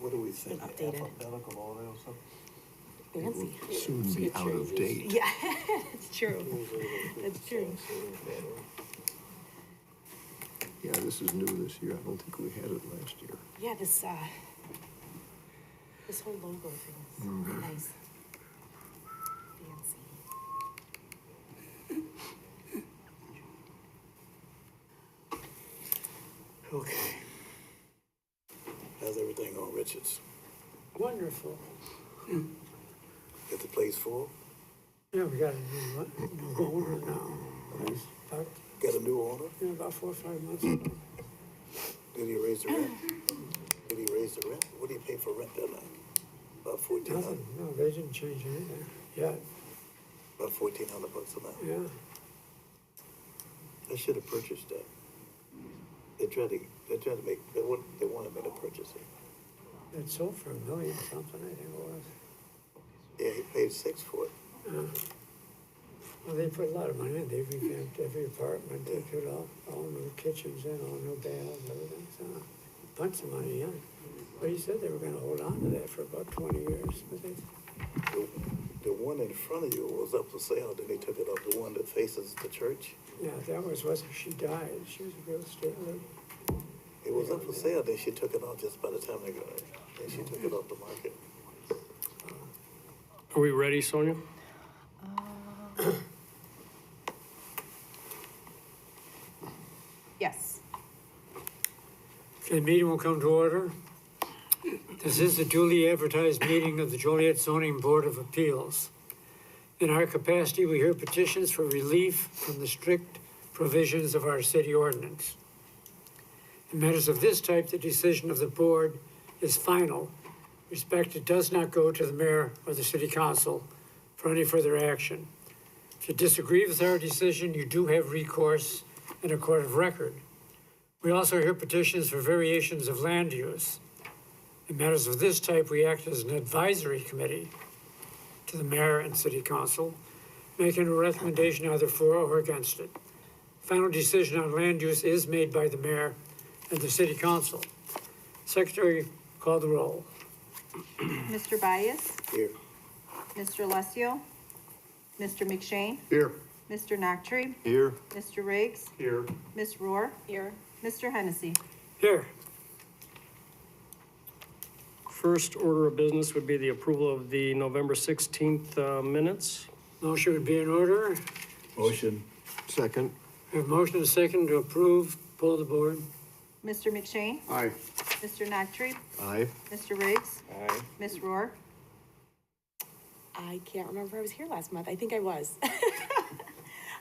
What do we think? Updated. Alphabetical order or something? Fancy. It will soon be out of date. Yeah, it's true. It's true. Yeah, this is new this year. I don't think we had it last year. Yeah, this whole logo thing is nice. Fancy. Okay. How's everything on Richards? Wonderful. Got the place full? Yeah, we got a new owner now. About, Got a new owner? about 4 or 5 months ago. Did he raise the rent? Did he raise the rent? What do you pay for rent there now? About $1,400. Nothing, no, they didn't change anything yet. About $1,400 a month. Yeah, I should have purchased that. They wanted me to purchase it. it sold for $1 million something, I think it was. Yeah, he paid $6 for it. Well, they put a lot of money in. They revamped every apartment. They put all new kitchens in, all new baths, everything. So, a bunch of money in. But he said they were gonna hold on to that for about 20 years. But they, The one in front of you was up for sale, then they took it off. The one that faces the church. yeah, that wasn't, she died. She was a real estate lady. It was up for sale, then she took it off just by the time they got it. Then she took it off the market. Are we ready, Sonia? Yes. Okay, the meeting will come to order. This is the duly advertised meeting of the Joliet Zoning Board of Appeals. In our capacity, we hear petitions for relief from the strict provisions of our city ordinance. In matters of this type, the decision of the board is final. It does not go to the mayor or the city council for any further action. If you disagree with our decision, you do have recourse in a court of record. We also hear petitions for variations of land use. In matters of this type, we act as an advisory committee to the mayor and city council, making a recommendation either for or against it. Final decision on land use is made by the mayor and the city council. Secretary, call the roll. Mr. Bias, Here. Mr. Alessio, Mr. McShane, Here. Mr. Noctree, Here. Mr. Riggs, Here. Ms. Rohr, Here. Mr. Hennessy. Here. First order of business would be the approval of the November 16th minutes. Motion would be in order. Motion. Second. We have motion and second to approve. Pull the board. Mr. McShane, Aye. Mr. Noctree, Aye. Mr. Riggs, Aye. Ms. Rohr, I can't remember if I was here last month. I think I was.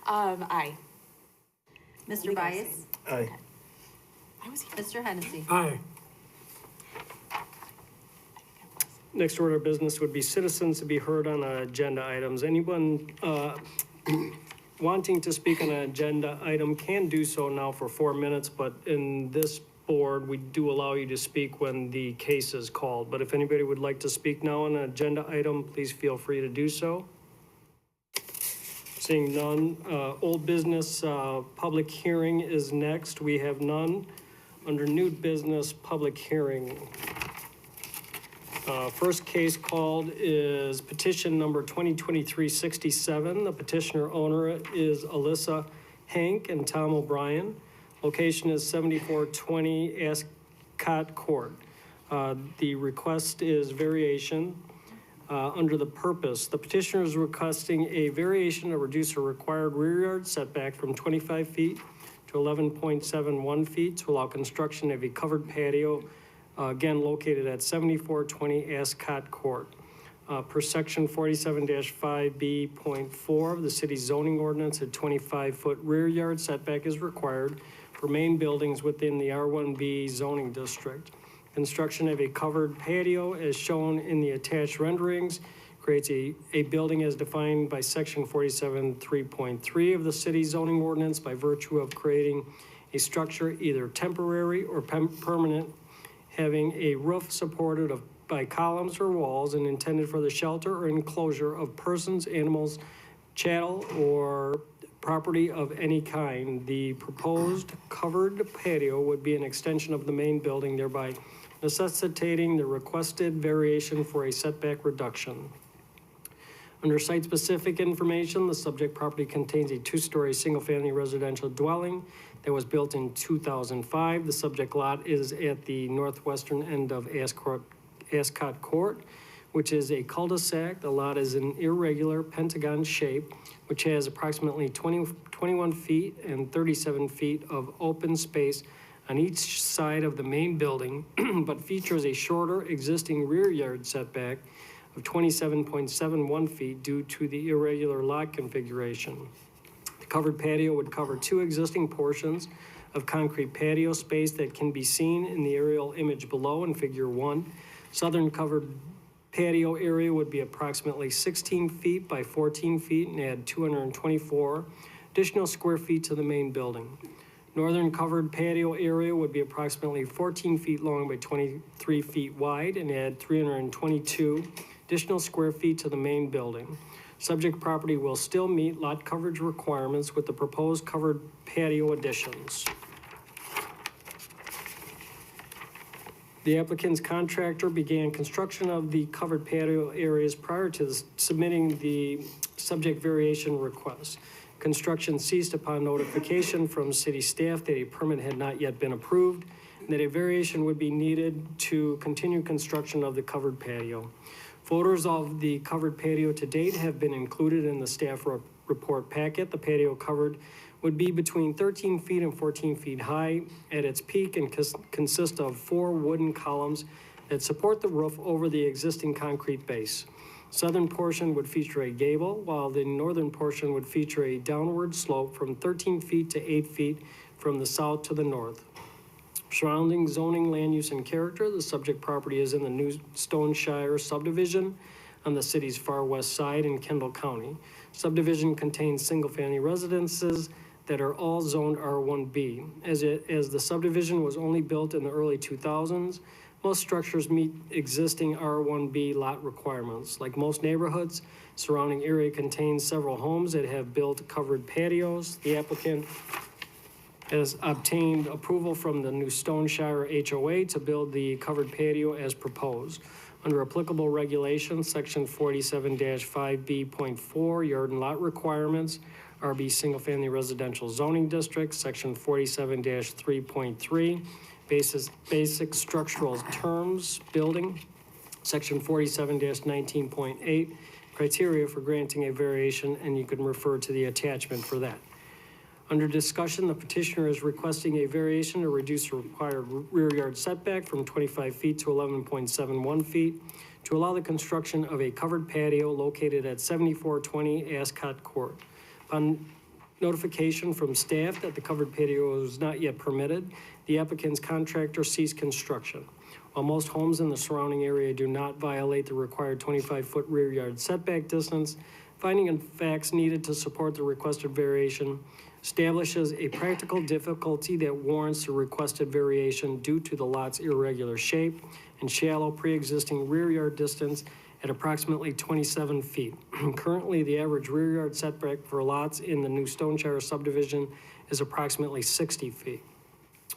Aye. Mr. Bias, Aye. I was here. Mr. Hennessy. Aye. Next order of business would be citizens to be heard on agenda items. Anyone wanting to speak on an agenda item can do so now for 4 minutes, but in this board, we do allow you to speak when the case is called. But if anybody would like to speak now on an agenda item, please feel free to do so. Seeing none, old business public hearing is next. We have none. Under new business public hearing. First case called is petition number 2023-67. The petitioner owner is Alyssa Hank and Tom O'Brien. Location is 7420 Ascot Court. The request is variation under the purpose. The petitioner is requesting a variation to reduce a required rear yard setback from 25 feet to 11.71 feet to allow construction of a covered patio, again located at 7420 Ascot Court. Per section 47-5B.4 of the city's zoning ordinance, a 25-foot rear yard setback is required for main buildings within the R1B zoning district. Construction of a covered patio, as shown in the attached renderings, creates a building as defined by section 47.3.3 of the city zoning ordinance by virtue of creating a structure either temporary or permanent, having a roof supported by columns or walls and intended for the shelter or enclosure of persons, animals, chattel, or property of any kind. The proposed covered patio would be an extension of the main building, thereby necessitating the requested variation for a setback reduction. Under site-specific information, the subject property contains a two-story single-family residential dwelling that was built in 2005. The subject lot is at the northwestern end of Ascot Court, which is a cul-de-sac. The lot is an irregular pentagon shape, which has approximately 21 feet and 37 feet of open space on each side of the main building, but features a shorter existing rear yard setback of 27.71 feet due to the irregular lot configuration. The covered patio would cover two existing portions of concrete patio space that can be seen in the aerial image below in Figure 1. Southern covered patio area would be approximately 16 feet by 14 feet and add 224 additional square feet to the main building. Northern covered patio area would be approximately 14 feet long by 23 feet wide and add 322 additional square feet to the main building. Subject property will still meet lot coverage requirements with the proposed covered patio additions. The applicant's contractor began construction of the covered patio areas prior to submitting the subject variation request. Construction ceased upon notification from city staff that a permit had not yet been approved and that a variation would be needed to continue construction of the covered patio. Photos of the covered patio to date have been included in the staff report packet. The patio covered would be between 13 feet and 14 feet high at its peak and consist of 4 wooden columns that support the roof over the existing concrete base. Southern portion would feature a gable, while the northern portion would feature a downward slope from 13 feet to 8 feet from the south to the north. Surrounding zoning, land use, and character, the subject property is in the New Stoneshire subdivision on the city's far west side in Kendall County. Subdivision contains single-family residences that are all zoned R1B. As the subdivision was only built in the early 2000s, most structures meet existing R1B lot requirements. Like most neighborhoods, surrounding area contains several homes that have built covered patios. The applicant has obtained approval from the New Stoneshire HOA to build the covered patio as proposed. Under applicable regulations, section 47-5B.4, yard and lot requirements, RB single-family residential zoning district, section 47-3.3, basic structural terms, building, section 47-19.8, criteria for granting a variation, and you can refer to the attachment for that. Under discussion, the petitioner is requesting a variation to reduce the required rear yard setback from 25 feet to 11.71 feet to allow the construction of a covered patio located at 7420 Ascot Court. Upon notification from staff that the covered patio is not yet permitted, the applicant's contractor ceased construction. While most homes in the surrounding area do not violate the required 25-foot rear yard setback distance, finding of facts needed to support the requested variation establishes a practical difficulty that warrants the requested variation due to the lot's irregular shape and shallow pre-existing rear yard distance at approximately 27 feet. Currently, the average rear yard setback for lots in the New Stoneshire subdivision is approximately 60 feet.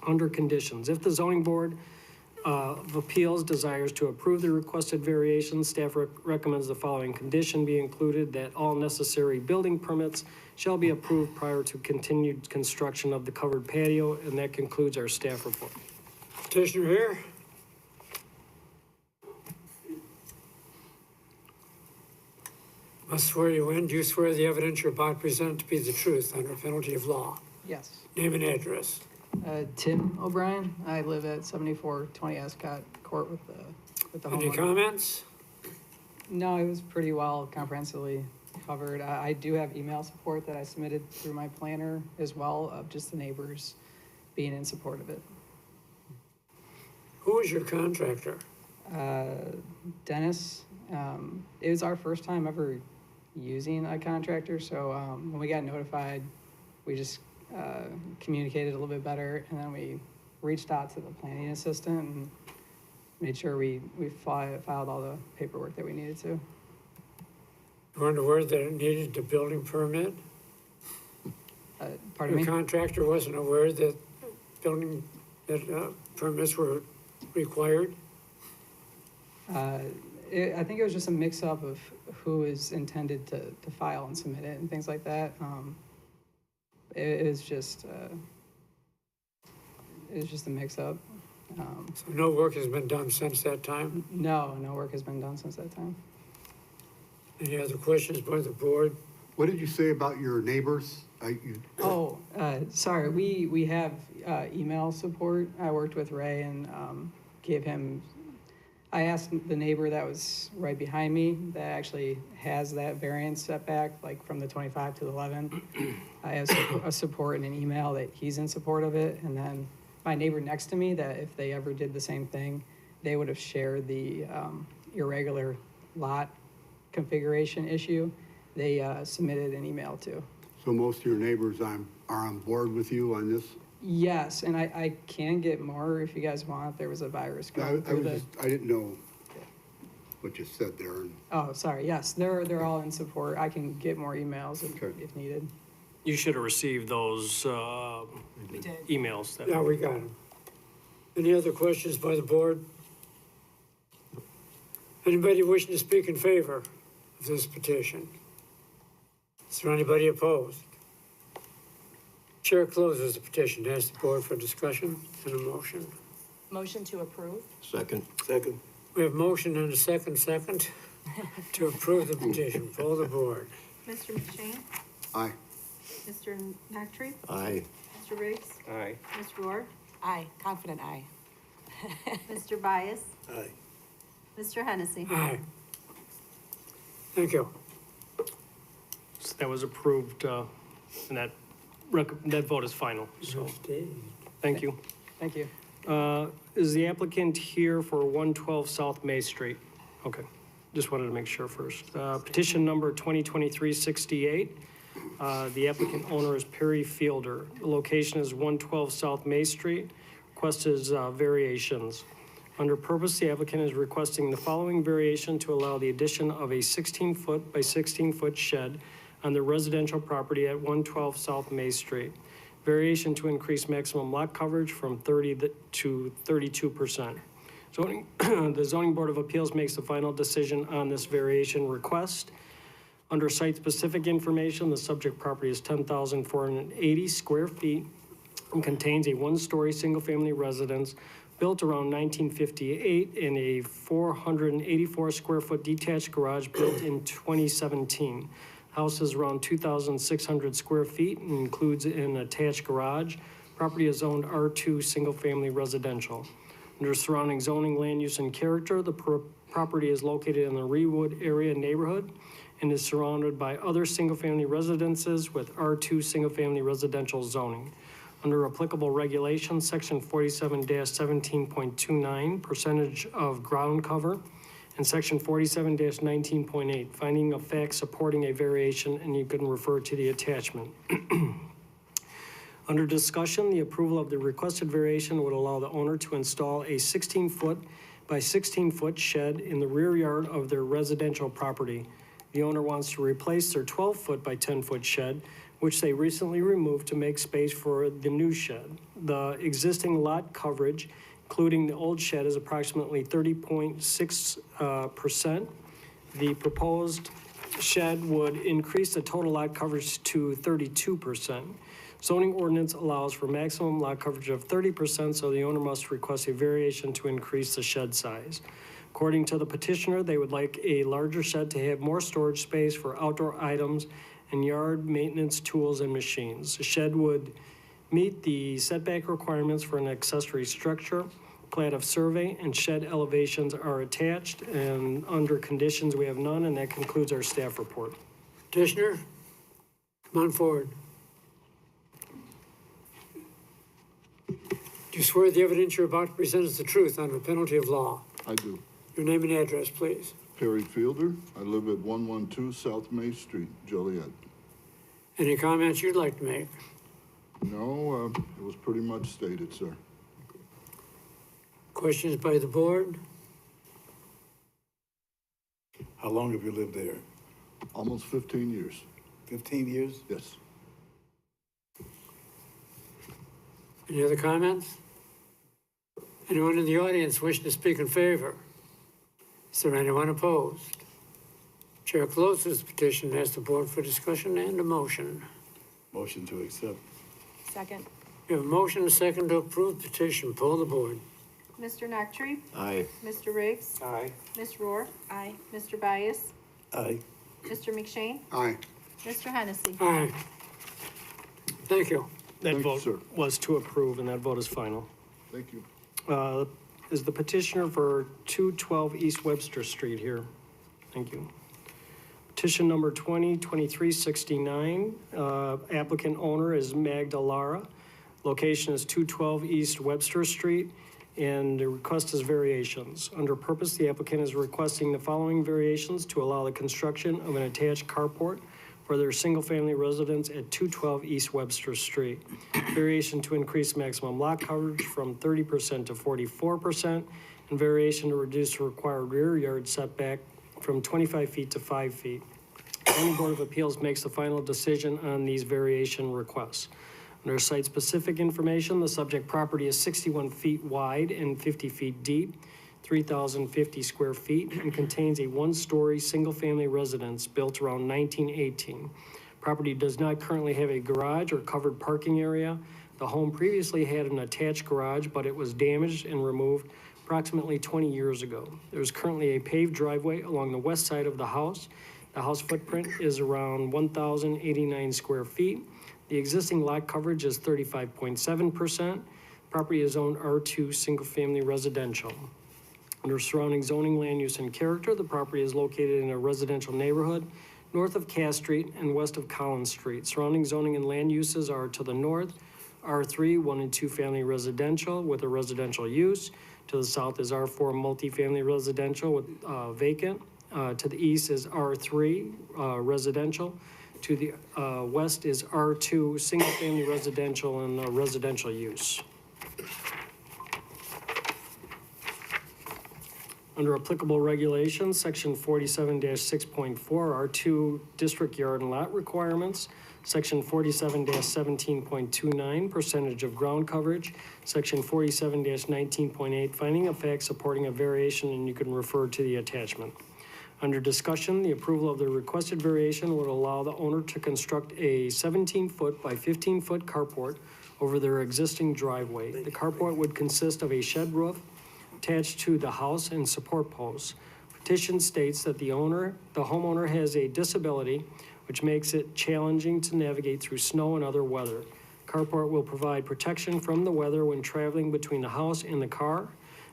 Under conditions, if the zoning board of appeals desires to approve the requested variation, staff recommends the following condition be included: that all necessary building permits shall be approved prior to continued construction of the covered patio, and that concludes our staff report. Petitioner here. Must swear you in. Do you swear the evidence you're about to present to be the truth under penalty of law? Yes. Name and address. Tim O'Brien. I live at 7420 Ascot Court with the Any homeowner. comments? No, it was pretty well comprehensively covered. I do have email support that I submitted through my planner as well, of just the neighbors being in support of it. Who is your contractor? Dennis, it was our first time ever using a contractor, so when we got notified, we just communicated a little bit better, and then we reached out to the planning assistant and made sure we filed all the paperwork that we needed to. You weren't aware that it needed a building permit? Pardon Your me? contractor wasn't aware that permits were required? I think it was just a mix-up of who is intended to file and submit it and things like that. It was just a mix-up. So no work has been done since that time? No work has been done since that time. Any other questions by the board? What did you say about your neighbors? Oh, sorry, we have email support. I worked with Ray and gave him, I asked the neighbor that was right behind me that actually has that variance setback, like from the 25 to the 11. I have a support in an email that he's in support of it. And then my neighbor next to me, that if they ever did the same thing, they would have shared the irregular lot configuration issue. They submitted an email too. So most of your neighbors are on board with you on this? Yes, and I can get more if you guys want. There was a virus going through the. I didn't know what you said there. Oh, sorry. Yes, they're all in support. I can get more emails if needed. You should have received those We did. emails. Yeah, we got them. Any other questions by the board? Anybody wishing to speak in favor of this petition? Is there anybody opposed? Chair closes the petition to ask the board for discussion and a motion. Motion to approve? Second. Second. We have motion and a second to approve the petition. Poll the board. Mr. McShane? Aye. Mr. Nactry? Aye. Mr. Riggs? Aye. Mr. Rohr? Aye, confident aye. Mr. Bias? Aye. Mr. Hennessy? Aye. Thank you. So that was approved, and that vote is final, so, thank you. Thank you. Is the applicant here for 112 South May Street? Okay, just wanted to make sure first. Petition number 2023-68. The applicant owner is Perry Fielder. The location is 112 South May Street. Request is variations. Under purpose, the applicant is requesting the following variation to allow the addition of a 16-foot by 16-foot shed on the residential property at 112 South May Street. Variation to increase maximum lot coverage from 30 to 32%. The Zoning Board of Appeals makes the final decision on this variation request. Under site-specific information, the subject property is 10,480 square feet and contains a one-story single-family residence built around 1958 and a 484 square foot detached garage built in 2017. House is around 2,600 square feet and includes an attached garage. Property is zoned R2 single-family residential. Under surrounding zoning, land use, and character, the property is located in the Reedwood area neighborhood and is surrounded by other single-family residences with R2 single-family residential zoning. Under applicable regulations, section 47-17.29, percentage of ground cover, and section 47-19.8, finding of facts supporting a variation, and you can refer to the attachment. Under discussion, the approval of the requested variation would allow the owner to install a 16-foot by 16-foot shed in the rear yard of their residential property. The owner wants to replace their 12-foot by 10-foot shed, which they recently removed to make space for the new shed. The existing lot coverage, including the old shed, is approximately 30.6%. The proposed shed would increase the total lot coverage to 32%. Zoning ordinance allows for maximum lot coverage of 30%, so the owner must request a variation to increase the shed size. According to the petitioner, they would like a larger shed to have more storage space for outdoor items and yard maintenance tools and machines. The shed would meet the setback requirements for an accessory structure. Plat of survey and shed elevations are attached, and under conditions we have none, and that concludes our staff report. Petitioner, come on forward. Do you swear the evidence you're about to present is the truth under penalty of law? I do. Your name and address, please. Perry Fielder. I live at 112 South May Street, Joliet. Any comments you'd like to make? No, it was pretty much stated, sir. Questions by the board? How long have you lived there? Almost 15 years. 15 years? Yes. Any other comments? Anyone in the audience wishing to speak in favor? Is there anyone opposed? Chair closes the petition and asks the board for discussion and a motion. Motion to accept. Second. We have a motion and a second to approve petition. Poll the board. Mr. Nactry? Aye. Mr. Riggs? Aye. Ms. Rohr? Aye. Mr. Bias? Aye. Mr. McShane? Aye. Mr. Hennessy? Aye. Thank you. That Thank you, vote sir. was to approve, and that vote is final. Thank you. Is the petitioner for 212 East Webster Street here? Thank you. Petition number 202369, applicant owner is Magda Lara. Location is 212 East Webster Street, and the request is variations. Under purpose, the applicant is requesting the following variations to allow the construction of an attached carport for their single-family residence at 212 East Webster Street. Variation to increase maximum lot coverage from 30% to 44%, and variation to reduce the required rear yard setback from 25 feet to 5 feet. The Zoning Board of Appeals makes the final decision on these variation requests. Under site-specific information, the subject property is 61 feet wide and 50 feet deep, 3,050 square feet, and contains a one-story, single-family residence built around 1918. Property does not currently have a garage or covered parking area. The home previously had an attached garage, but it was damaged and removed approximately 20 years ago. There is currently a paved driveway along the west side of the house. The house footprint is around 1,089 square feet. The existing lot coverage is 35.7%. Property is zoned R2 single-family residential. Under surrounding zoning, land use, and character, the property is located in a residential neighborhood north of Cass Street and west of Collins Street. Surrounding zoning and land uses are to the north, R3, 1 and 2 family residential with a residential use. To the south is R4 multifamily residential with vacant. To the east is R3 residential. To the west is R2 single-family residential and residential use. Under applicable regulations, section 47-6.4 are 2 district yard and lot requirements. Section 47-17.29, percentage of ground coverage. Section 47-19.8, finding of fact supporting a variation, and you can refer to the attachment. Under discussion, the approval of the requested variation would allow the owner to construct a 17-foot by 15-foot carport over their existing driveway. The carport would consist of a shed roof attached to the house and support posts. Petition states that the homeowner has a disability which makes it challenging to navigate through snow and other weather. Carport will provide protection from the weather when traveling between the house and the car.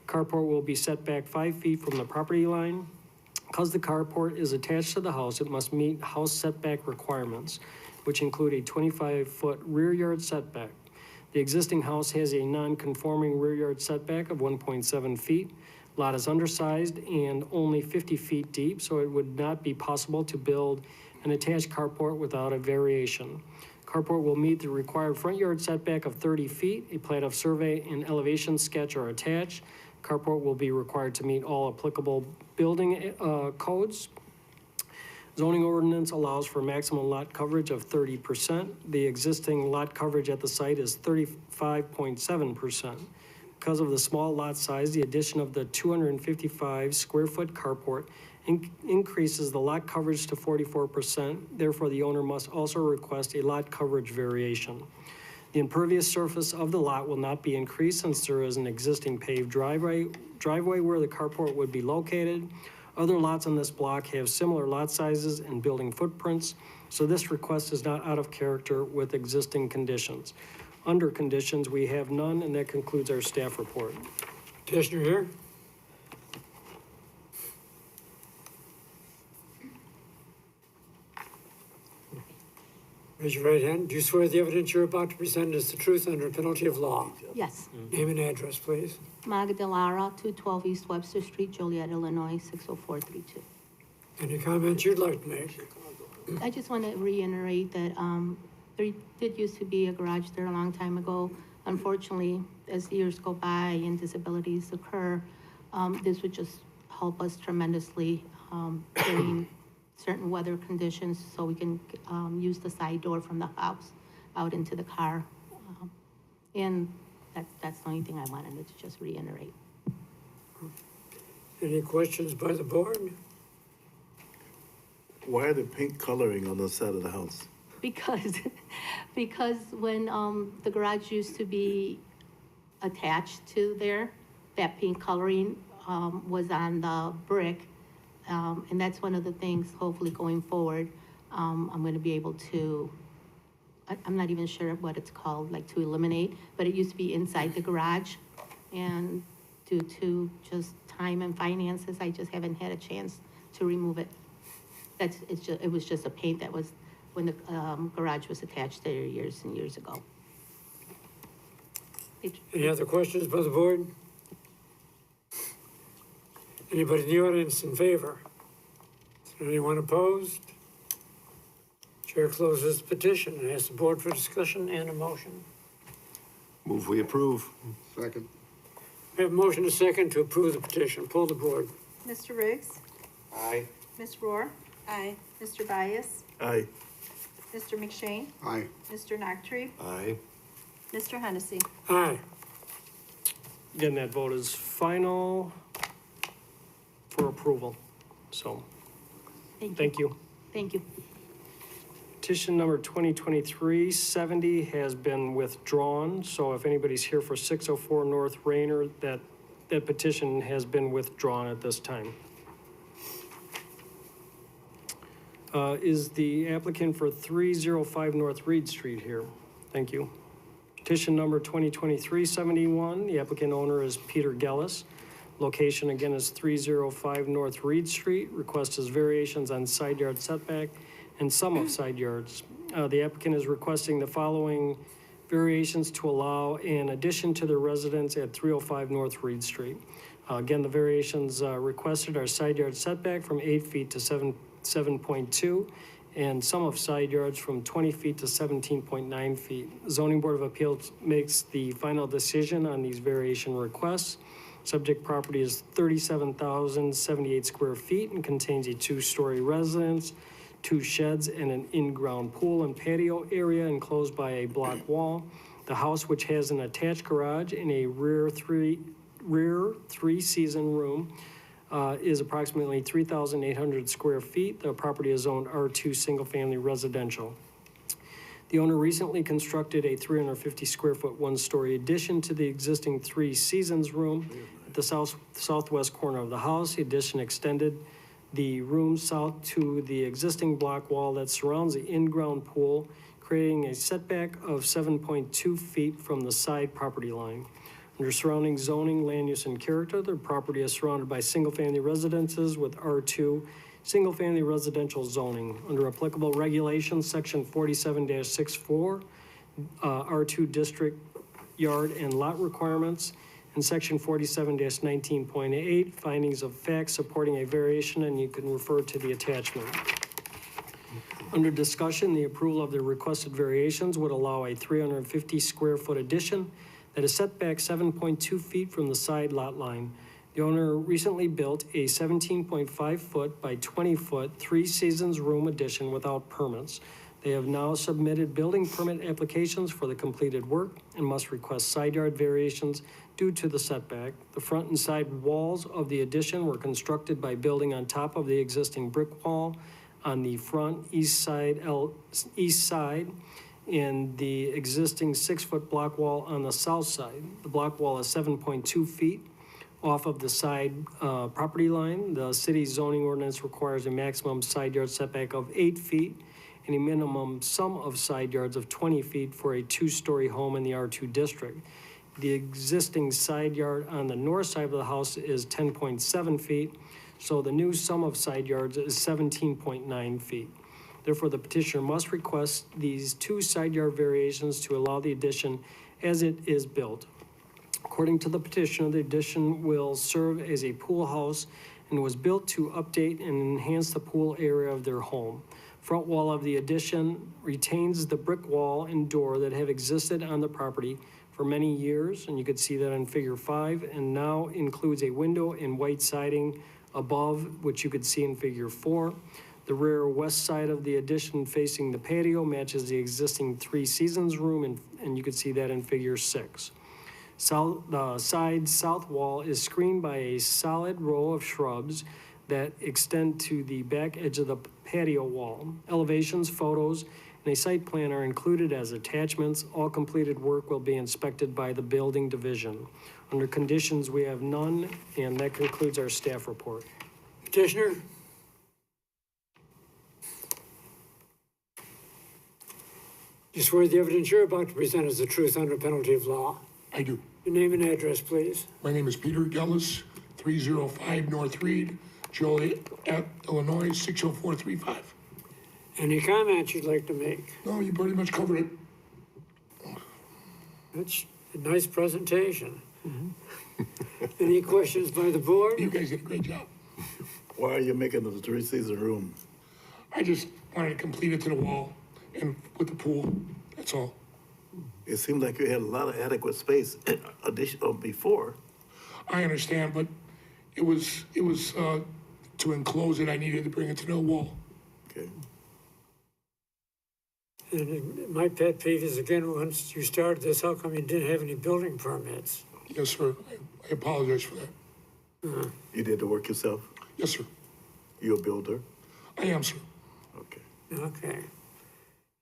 Carport will be set back 5 feet from the property line. Because the carport is attached to the house, it must meet house setback requirements, which include a 25-foot rear yard setback. The existing house has a non-conforming rear yard setback of 1.7 feet. Lot is undersized and only 50 feet deep, so it would not be possible to build an attached carport without a variation. Carport will meet the required front yard setback of 30 feet. A plat of survey and elevation sketch are attached. Carport will be required to meet all applicable building codes. Zoning ordinance allows for maximum lot coverage of 30%. The existing lot coverage at the site is 35.7%. Because of the small lot size, the addition of the 255 square foot carport increases the lot coverage to 44%. Therefore, the owner must also request a lot coverage variation. The impervious surface of the lot will not be increased since there is an existing paved driveway where the carport would be located. Other lots on this block have similar lot sizes and building footprints, so this request is not out of character with existing conditions. Under conditions, we have none, and that concludes our staff report. Petitioner here. Raise your right hand. Do you swear the evidence you're about to present is the truth under penalty of law? Yes. Name and address, please. Magda Lara, 212 East Webster Street, Joliet, Illinois, 60432. Any comments you'd like to make? I just want to reiterate that there did used to be a garage there a long time ago. Unfortunately, as years go by and disabilities occur, this would just help us tremendously during certain weather conditions, so we can use the side door from the house out into the car. And That's the only thing I wanted to just reiterate. Any questions by the board? Why are the pink coloring on the side of the house? Because, because when, the garage used to be attached to there, that pink coloring, was on the brick. And that's one of the things, hopefully going forward, I'm gonna be able to, I'm not even sure what it's called, like to eliminate, but it used to be inside the garage. And due to just time and finances, I just haven't had a chance to remove it. It was just a paint that was, when the, garage was attached there years and years ago. Any other questions by the board? Anybody in the audience in favor? Anyone opposed? Chair closes the petition and asks the board for discussion and a motion. Move we approve. Second. We have a motion and a second to approve the petition. Pull the board. Mr. Riggs? Aye. Ms. Rohr? Aye. Mr. Bias? Aye. Mr. McShane? Aye. Mr. Noctre? Aye. Mr. Hennessy? Aye. Again, that vote is final for approval. So, thank you. Thank you. Petition number 2023-70 has been withdrawn. So if anybody's here for 604 North Rainer, that petition has been withdrawn at this time. Is the applicant for 305 North Reed Street here? Thank you. Petition number 2023-71, the applicant owner is Peter Gellis. Location again is 305 North Reed Street. Request is variations on side yard setback and some of side yards. The applicant is requesting the following variations to allow an addition to their residence at 305 North Reed Street. Again, the variations requested are side yard setback from 8 feet to 7.2, and some of side yards from 20 feet to 17.9 feet. Zoning Board of Appeals makes the final decision on these variation requests. Subject property is 37,078 square feet and contains a 2-story residence, 2 sheds, and an in-ground pool and patio area enclosed by a block wall. The house, which has an attached garage and a rear three-season room, is approximately 3,800 square feet. The property is zoned R2 single-family residential. The owner recently constructed a 350 square foot 1-story addition to the existing 3 seasons room at the southwest corner of the house. The addition extended the room south to the existing block wall that surrounds the in-ground pool, creating a setback of 7.2 feet from the side property line. Under surrounding zoning, land use, and character, the property is surrounded by single-family residences with R2 single-family residential zoning. Under applicable regulations, section 47-64, R2 district yard and lot requirements, and section 47-19.8, findings of facts supporting a variation, and you can refer to the attachment. Under discussion, the approval of the requested variations would allow a 350 square foot addition that is set back 7.2 feet from the side lot line. The owner recently built a 17.5 foot by 20 foot 3 seasons room addition without permits. They have now submitted building permit applications for the completed work and must request side yard variations due to the setback. The front and side walls of the addition were constructed by building on top of the existing brick wall on the front east side, and the existing 6-foot block wall on the south side. The block wall is 7.2 feet off of the side property line. The city's zoning ordinance requires a maximum side yard setback of 8 feet and a minimum sum of side yards of 20 feet for a 2-story home in the R2 district. The existing side yard on the north side of the house is 10.7 feet, so the new sum of side yards is 17.9 feet. Therefore, the petitioner must request these 2 side yard variations to allow the addition as it is built. According to the petitioner, the addition will serve as a pool house and was built to update and enhance the pool area of their home. Front wall of the addition retains the brick wall and door that have existed on the property for many years, and you could see that in figure 5, and now includes a window and white siding above, which you could see in figure 4. The rear west side of the addition facing the patio matches the existing 3 seasons room, and you could see that in figure 6. The side south wall is screened by a solid row of shrubs that extend to the back edge of the patio wall. Elevations, photos, and a site plan are included as attachments. All completed work will be inspected by the building division. Under conditions, we have none, and that concludes our staff report. Petitioner? You swear the evidence you're about to present is the truth under penalty of law. I do. Your name and address, please. My name is Peter Gellis, 305 North Reed, Joliet, Illinois, 60435. Any comments you'd like to make? No, you pretty much covered it. That's a nice presentation. Any questions by the board? You guys did a great job. Why are you making the three-season room? I just wanted to complete it to the wall and with the pool, that's all. It seemed like you had a lot of adequate space before. I understand, but it was to enclose it, I needed to bring it to the wall. Okay. And my pet peeve is, again, once you started this, how come you didn't have any building permits? Yes, sir. I apologize for that. You did the work yourself? Yes, sir. You a builder? I am, sir. Okay. Okay.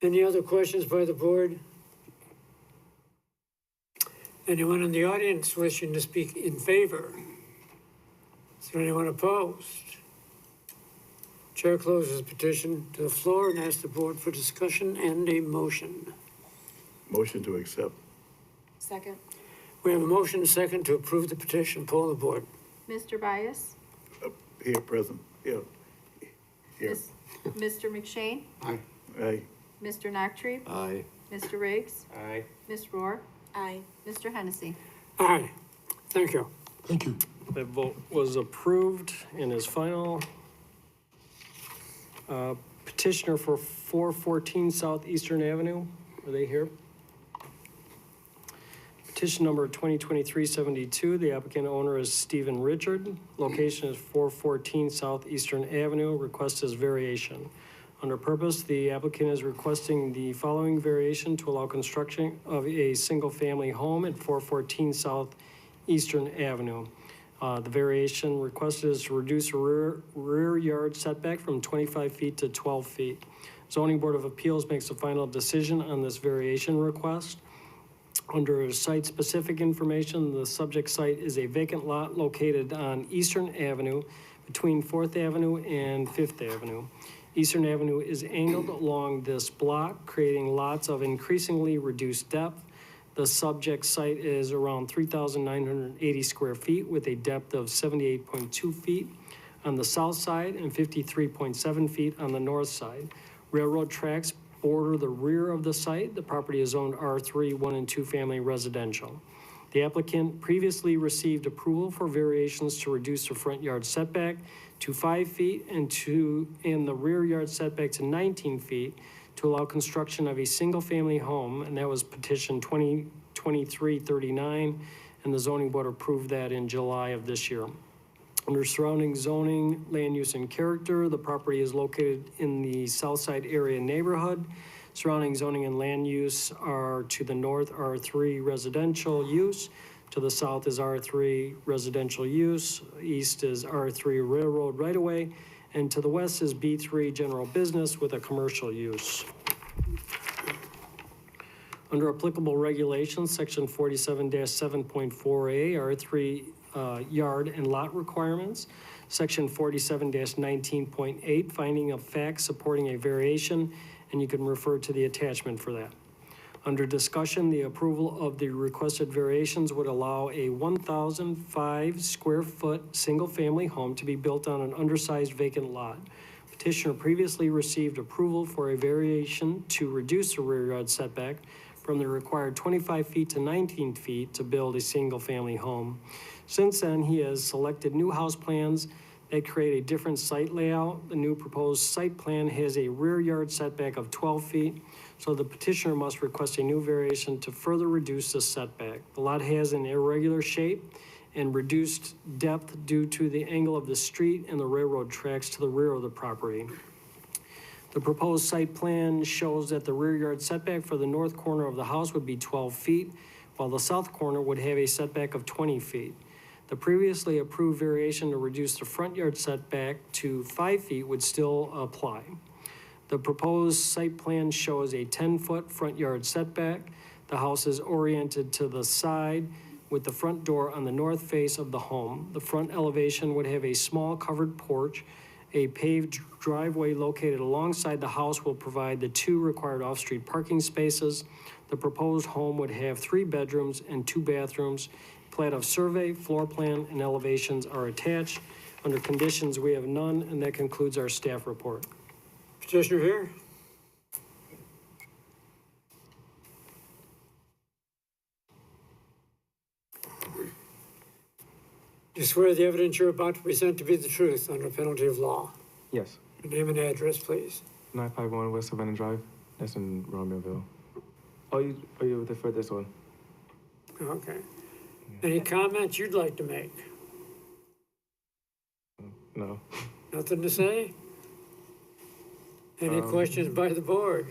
Any other questions by the board? Anyone in the audience wishing to speak in favor? Is there anyone opposed? Chair closes the petition to the floor and asks the board for discussion and a motion. Motion to accept. Second. We have a motion and a second to approve the petition. Poll the board. Mr. Bias? Here, present. Yeah. Here. Mr. McShane? Aye. Aye. Mr. Noctree? Aye. Mr. Riggs? Aye. Ms. Rohr? Aye. Mr. Hennessy? Aye. Thank you. Thank you. That vote was approved and is final. Petitioner for 414 Southeastern Avenue, are they here? Petition number 2023-72, the applicant owner is Stephen Richard. Location is 414 Southeastern Avenue. Request is variation. Under purpose, the applicant is requesting the following variation to allow construction of a single-family home at 414 Southeastern Avenue. The variation requested is to reduce rear yard setback from 25 feet to 12 feet. Zoning Board of Appeals makes a final decision on this variation request. Under site-specific information, the subject site is a vacant lot located on Eastern Avenue between 4th Avenue and 5th Avenue. Eastern Avenue is angled along this block, creating lots of increasingly reduced depth. The subject site is around 3,980 square feet with a depth of 78.2 feet on the south side and 53.7 feet on the north side. Railroad tracks border the rear of the site. The property is zoned R3, 1 and 2 family residential. The applicant previously received approval for variations to reduce the front yard setback to 5 feet and the rear yard setback to 19 feet to allow construction of a single-family home, and that was petition 2023-39, and the zoning board approved that in July of this year. Under surrounding zoning, land use, and character, the property is located in the Southside area neighborhood. Surrounding zoning and land use are to the north R3 residential use, to the south is R3 residential use, east is R3 railroad right-of-way, and to the west is B3 general business with a commercial use. Under applicable regulations, section 47-7.4A, R3 yard and lot requirements, section 47-19.8, finding of facts supporting a variation, and you can refer to the attachment for that. Under discussion, the approval of the requested variations would allow a 1,005 square foot single-family home to be built on an undersized vacant lot. Petitioner previously received approval for a variation to reduce the rear yard setback from the required 25 feet to 19 feet to build a single-family home. Since then, he has selected new house plans that create a different site layout. The new proposed site plan has a rear yard setback of 12 feet, so the petitioner must request a new variation to further reduce the setback. The lot has an irregular shape and reduced depth due to the angle of the street and the railroad tracks to the rear of the property. The proposed site plan shows that the rear yard setback for the north corner of the house would be 12 feet, while the south corner would have a setback of 20 feet. The previously approved variation to reduce the front yard setback to 5 feet would still apply. The proposed site plan shows a 10-foot front yard setback. The house is oriented to the side with the front door on the north face of the home. The front elevation would have a small covered porch. A paved driveway located alongside the house will provide the 2 required off-street parking spaces. The proposed home would have 3 bedrooms and 2 bathrooms. Plat of survey, floor plan, and elevations are attached. Under conditions, we have none, and that concludes our staff report. Petitioner here? Do you swear the evidence you're about to present to be the truth under penalty of law? Yes. Your name and address, please. 951 West Savannah Drive. That's in Romeoville. Oh, you with the furthest one? Okay. Any comments you'd like to make? No. Nothing to say? Any questions by the board?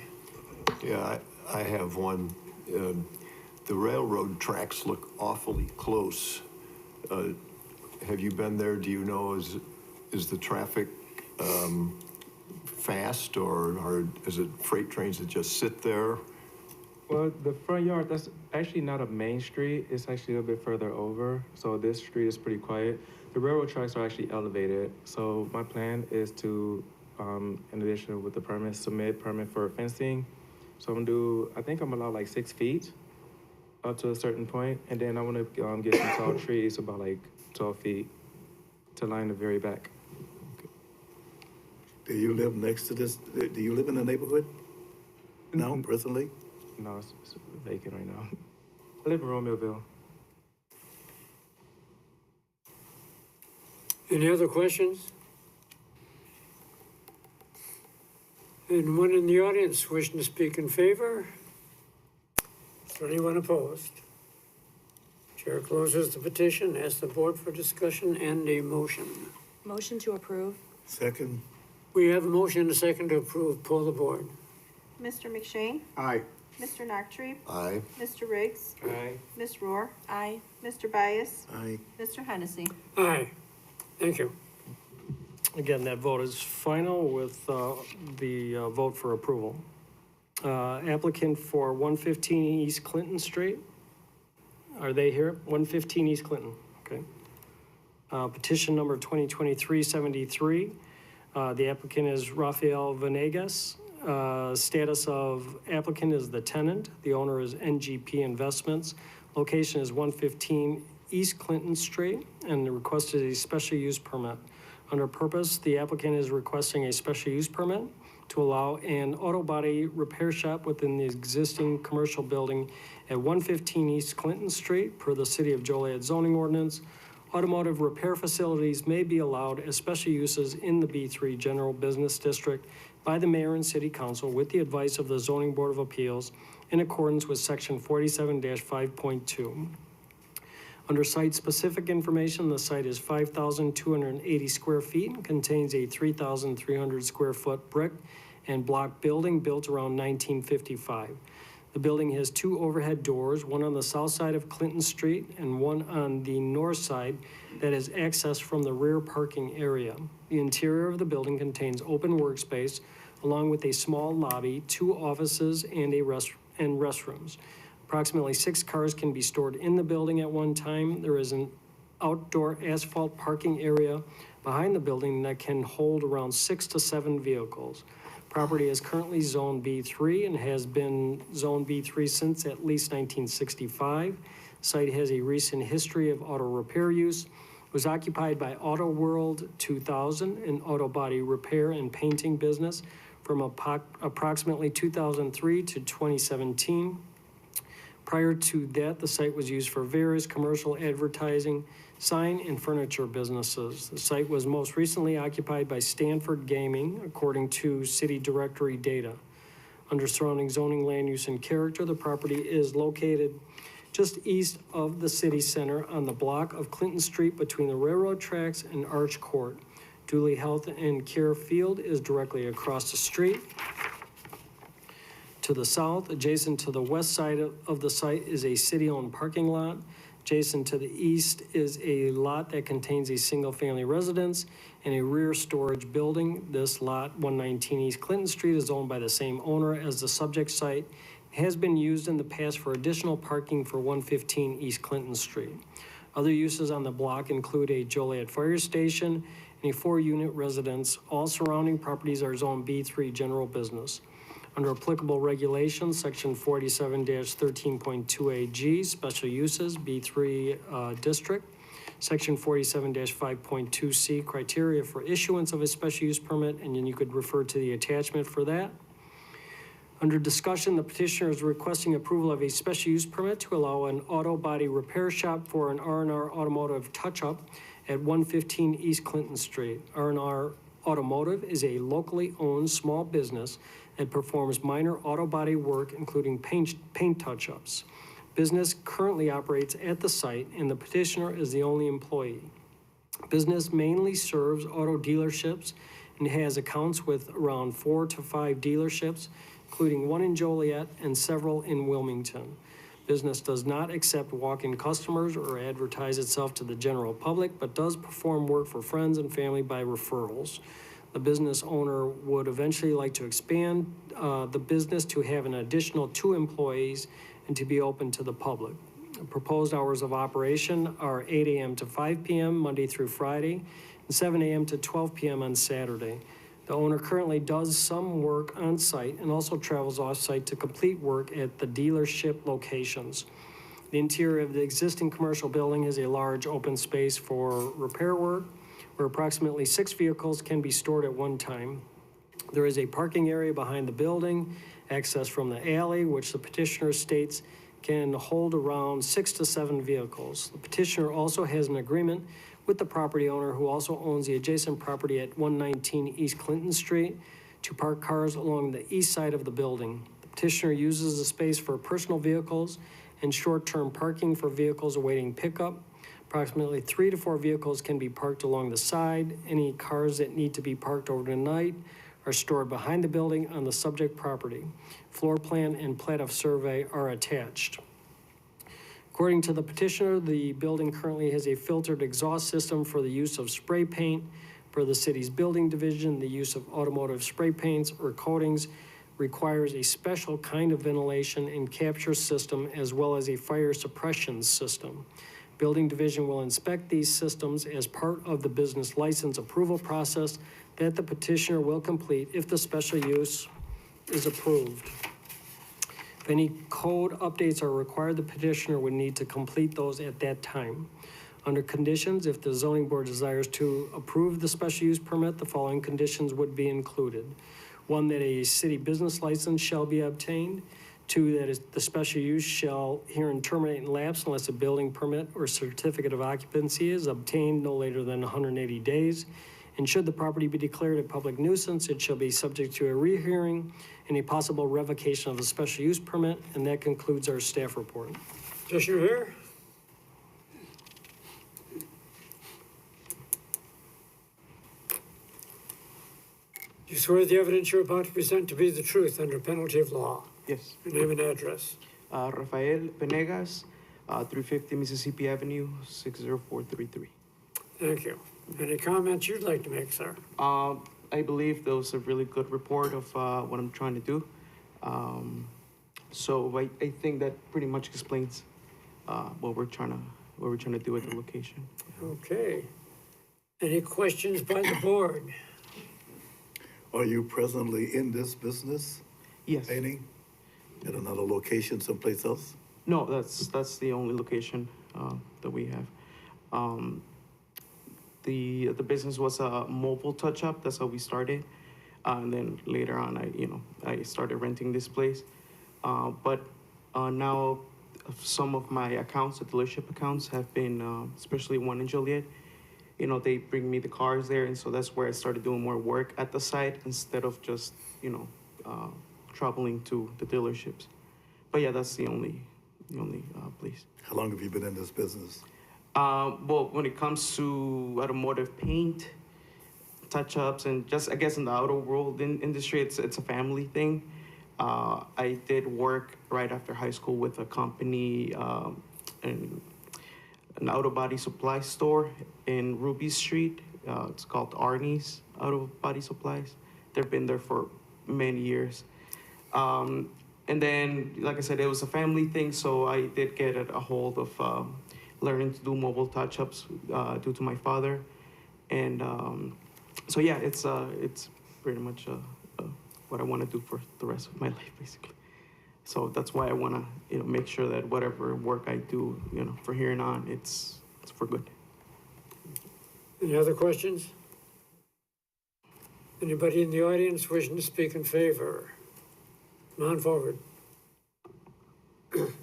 Yeah, I have one. The railroad tracks look awfully close. Have you been there? Do you know, is the traffic fast or is it freight trains that just sit there? Well, the front yard, that's actually not a main street. It's actually a little bit further over. So this street is pretty quiet. The railroad tracks are actually elevated. So my plan is to, in addition with the permit, submit permit for fencing. So I think I'm allowed like 6 feet up to a certain point. And then I want to get some tall trees about like 12 feet to line the very back. Do you live next to this? Do you live in the neighborhood? No, personally? No, it's vacant right now. I live in Romeoville. Any other questions? Anyone in the audience wishing to speak in favor? Is there anyone opposed? Chair closes the petition, asks the board for discussion and a motion. Motion to approve. Second? We have a motion and a second to approve. Pull the board. Mr. McShane? Aye. Mr. Noctre? Aye. Mr. Riggs? Aye. Ms. Rohr? Aye. Mr. Bias? Aye. Mr. Hennessy? Aye. Thank you. Again, that vote is final with the vote for approval. Applicant for 115 East Clinton Street. Are they here? 115 East Clinton, okay. Petition number 2023-73. The applicant is Rafael Venegas. Status of applicant is the tenant. The owner is NGP Investments. Location is 115 East Clinton Street, and the request is a special use permit. Under purpose, the applicant is requesting a special use permit to allow an auto body repair shop within the existing commercial building at 115 East Clinton Street per the City of Joliet zoning ordinance. Automotive repair facilities may be allowed as special uses in the B3 General Business District by the Mayor and City Council with the advice of the Zoning Board of Appeals in accordance with Section 47-5.2. Under site-specific information, the site is 5,280 square feet and contains a 3,300 square foot brick and block building built around 1955. The building has 2 overhead doors, one on the south side of Clinton Street and one on the north side that is accessed from the rear parking area. The interior of the building contains open workspace along with a small lobby, 2 offices, and restrooms. Approximately 6 cars can be stored in the building at one time. There is an outdoor asphalt parking area behind the building that can hold around 6 to 7 vehicles. Property is currently Zone B3 and has been Zone B3 since at least 1965. Site has a recent history of auto repair use. It was occupied by Auto World 2000, an auto body repair and painting business from approximately 2003 to 2017. Prior to that, the site was used for various commercial advertising, sign, and furniture businesses. The site was most recently occupied by Stanford Gaming, according to city directory data. Under surrounding zoning, land use, and character, the property is located just east of the city center on the block of Clinton Street between the railroad tracks and Arch Court. Dooley Health and Care Field is directly across the street. To the south, adjacent to the west side of the site, is a city-owned parking lot. Adjacent to the east is a lot that contains a single-family residence and a rear storage building. This lot, 119 East Clinton Street, is owned by the same owner as the subject site, has been used in the past for additional parking for 115 East Clinton Street. Other uses on the block include a Joliet fire station and a 4-unit residence. All surrounding properties are Zone B3 general business. Under applicable regulations, Section 47-13.2AG, Special Uses, B3 District, Section 47-5.2C, Criteria for Issuance of a Special Use Permit, and then you could refer to the attachment for that. Under discussion, the petitioner is requesting approval of a special use permit to allow an auto body repair shop for an R&R Automotive touch-up at 115 East Clinton Street. R&R Automotive is a locally owned small business that performs minor auto body work, including paint touch-ups. Business currently operates at the site, and the petitioner is the only employee. Business mainly serves auto dealerships and has accounts with around 4 to 5 dealerships, including one in Joliet and several in Wilmington. Business does not accept walk-in customers or advertise itself to the general public, but does perform work for friends and family by referrals. The business owner would eventually like to expand the business to have an additional 2 employees and to be open to the public. Proposed hours of operation are 8 a.m. to 5 p.m. Monday through Friday, and 7 a.m. to 12 p.m. on Saturday. The owner currently does some work on site and also travels off-site to complete work at the dealership locations. The interior of the existing commercial building is a large open space for repair work, where approximately 6 vehicles can be stored at one time. There is a parking area behind the building, access from the alley, which the petitioner states can hold around 6 to 7 vehicles. The petitioner also has an agreement with the property owner, who also owns the adjacent property at 119 East Clinton Street, to park cars along the east side of the building. The petitioner uses the space for personal vehicles and short-term parking for vehicles awaiting pickup. Approximately 3 to 4 vehicles can be parked along the side. Any cars that need to be parked overnight are stored behind the building on the subject property. Floor plan and plat of survey are attached. According to the petitioner, the building currently has a filtered exhaust system for the use of spray paint. For the city's building division, the use of automotive spray paints or coatings requires a special kind of ventilation and capture system, as well as a fire suppression system. Building division will inspect these systems as part of the business license approval process that the petitioner will complete if the special use is approved. If any code updates are required, the petitioner would need to complete those at that time. Under conditions, if the zoning board desires to approve the special use permit, the following conditions would be included. 1, that a city business license shall be obtained. 2, that the special use shall herein terminate and lapse unless a building permit or certificate of occupancy is obtained no later than 180 days. And should the property be declared a public nuisance, it shall be subject to a rehearing and a possible revocation of the special use permit. And that concludes our staff report. Petitioner here? Do you swear the evidence you're about to present to be the truth under penalty of law? Yes. Your name and address. Rafael Venegas, 350 Mississippi Avenue, 60433. Thank you. Any comments you'd like to make, sir? I believe that was a really good report of what I'm trying to do. So I think that pretty much explains what we're trying to do at the location. Okay. Any questions by the board? Are you presently in this business? Yes. Painting? At another location someplace else? No, that's the only location that we have. The business was a mobile touch-up. That's how we started, and then later on, I started renting this place. But now, some of my accounts, the dealership accounts, have been, especially one in Joliet. They bring me the cars there, and so that's where I started doing more work at the site instead of just traveling to the dealerships. But yeah, that's the only place. How long have you been in this business? Well, when it comes to automotive paint, touch-ups, and just, I guess, in the auto world industry, it's a family thing. I did work right after high school with a company, in an auto body supply store in Ruby Street. It's called Arnie's Auto Body Supplies. They've been there for many years. And then, like I said, it was a family thing, so I did get a hold of learning to do mobile touch-ups due to my father. And so yeah, it's pretty much what I want to do for the rest of my life, basically. So that's why I want to, make sure that whatever work I do, from here and on, it's for good. Any other questions? Anybody in the audience wishing to speak in favor? Come on forward. Good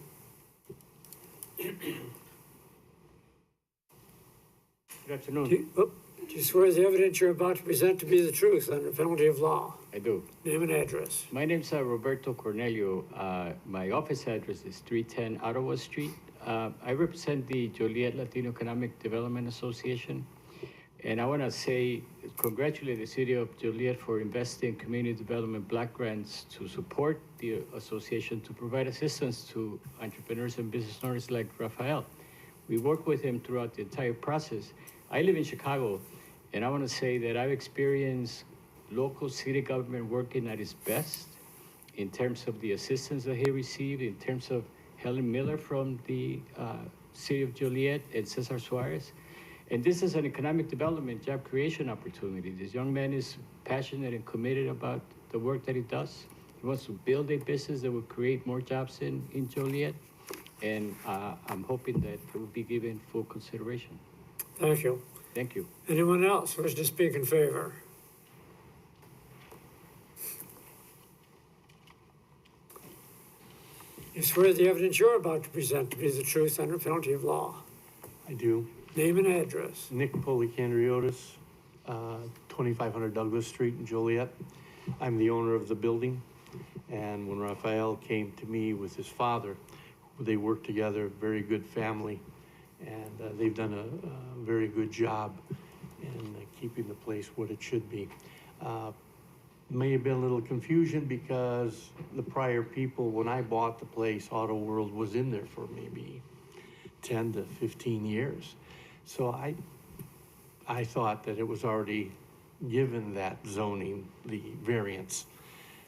afternoon. Do you swear the evidence you're about to present to be the truth under penalty of law? I do. Name and address. My name's Roberto Cornelio. My office address is 310 Ottawa Street. I represent the Joliet Latino Economic Development Association. And I want to congratulate the city of Joliet for investing community development block grants to support the association to provide assistance to entrepreneurs and business owners like Rafael. We work with him throughout the entire process. I live in Chicago, and I want to say that I've experienced local city government working at its best in terms of the assistance that he received, in terms of Helen Miller from the city of Joliet and Cesar Suarez. And this is an economic development, job creation opportunity. This young man is passionate and committed about the work that he does. He wants to build a business that will create more jobs in Joliet. And I'm hoping that it will be given full consideration. Thank you. Thank you. Anyone else wish to speak in favor? You swear the evidence you're about to present to be the truth under penalty of law? I do. Name and address. Nick Policandriotis, 2500 Douglas Street in Joliet. I'm the owner of the building. And when Rafael came to me with his father, they worked together, very good family. And they've done a very good job in keeping the place what it should be. May have been a little confusion because the prior people, when I bought the place, Auto World was in there for maybe 10 to 15 years. So I thought that it was already given that zoning, the variance.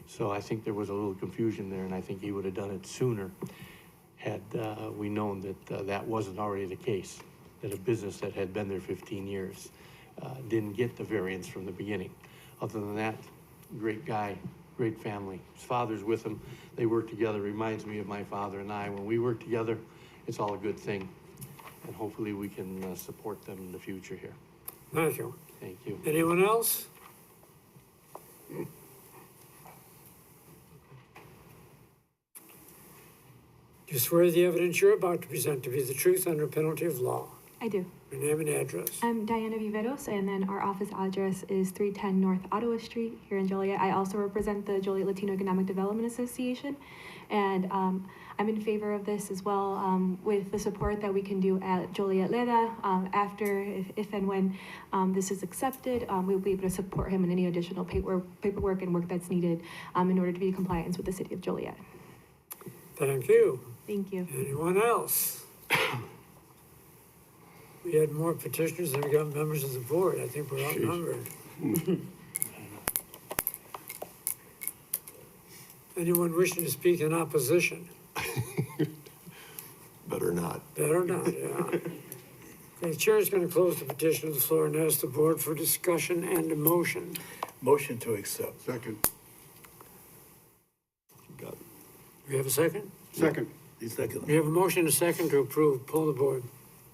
So I think there was a little confusion there, and I think he would have done it sooner had we known that that wasn't already the case, that a business that had been there 15 years didn't get the variance from the beginning. Other than that, great guy, great family. His father's with him. They work together. Reminds me of my father and I. When we work together, it's all a good thing. And hopefully we can support them in the future here. Thank you. Thank you. Anyone else? Do you swear the evidence you're about to present to be the truth under penalty of law? I do. Your name and address. I'm Diana Viveros, and then our office address is 310 North Ottawa Street here in Joliet. I also represent the Joliet Latino Economic Development Association, and I'm in favor of this as well with the support that we can do at Joliet Leda after, if and when this is accepted, we'll be able to support him in any additional paperwork and work that's needed in order to be in compliance with the city of Joliet. Thank you. Thank you. Anyone else? We had more petitioners than we got members of the board. I think we're outnumbered. Anyone wishing to speak in opposition? Better not. Better not, yeah. The chair is going to close the petition to the floor and ask the board for discussion and a motion. Motion to accept. Second. Got it. Do we have a second? Second. You second. We have a motion and a second to approve. Pull the board.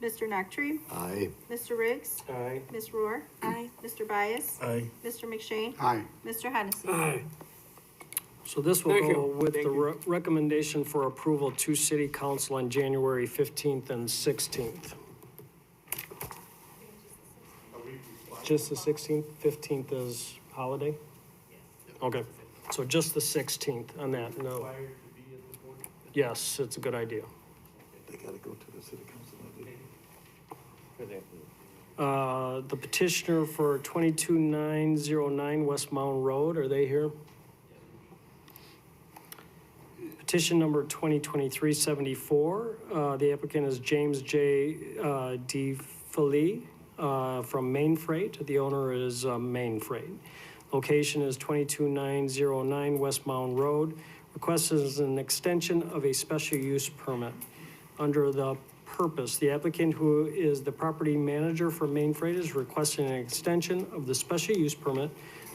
Mr. Noctree? Aye. Mr. Riggs? Aye. Ms. Rohr? Aye. Mr. Bias? Aye. Mr. McShane? Aye. Mr. Hennessy? Aye. So this will Thank go you. with the recommendation for approval to City Council on January 15th and 16th. Just the 16th, 15th is holiday? Okay, so just the 16th on that, no. Yes, it's a good idea. They gotta go to the city council. The petitioner for 22909 West Mountain Road, are they here? Petition number 2023-74. The applicant is James J. DeFili from Main Freight. The owner is Main Freight. Location is 22909 West Mound Road. Request is an extension of a special use permit. Under the purpose, the applicant, who is the property manager for Main Freight, is requesting an extension of the special use permit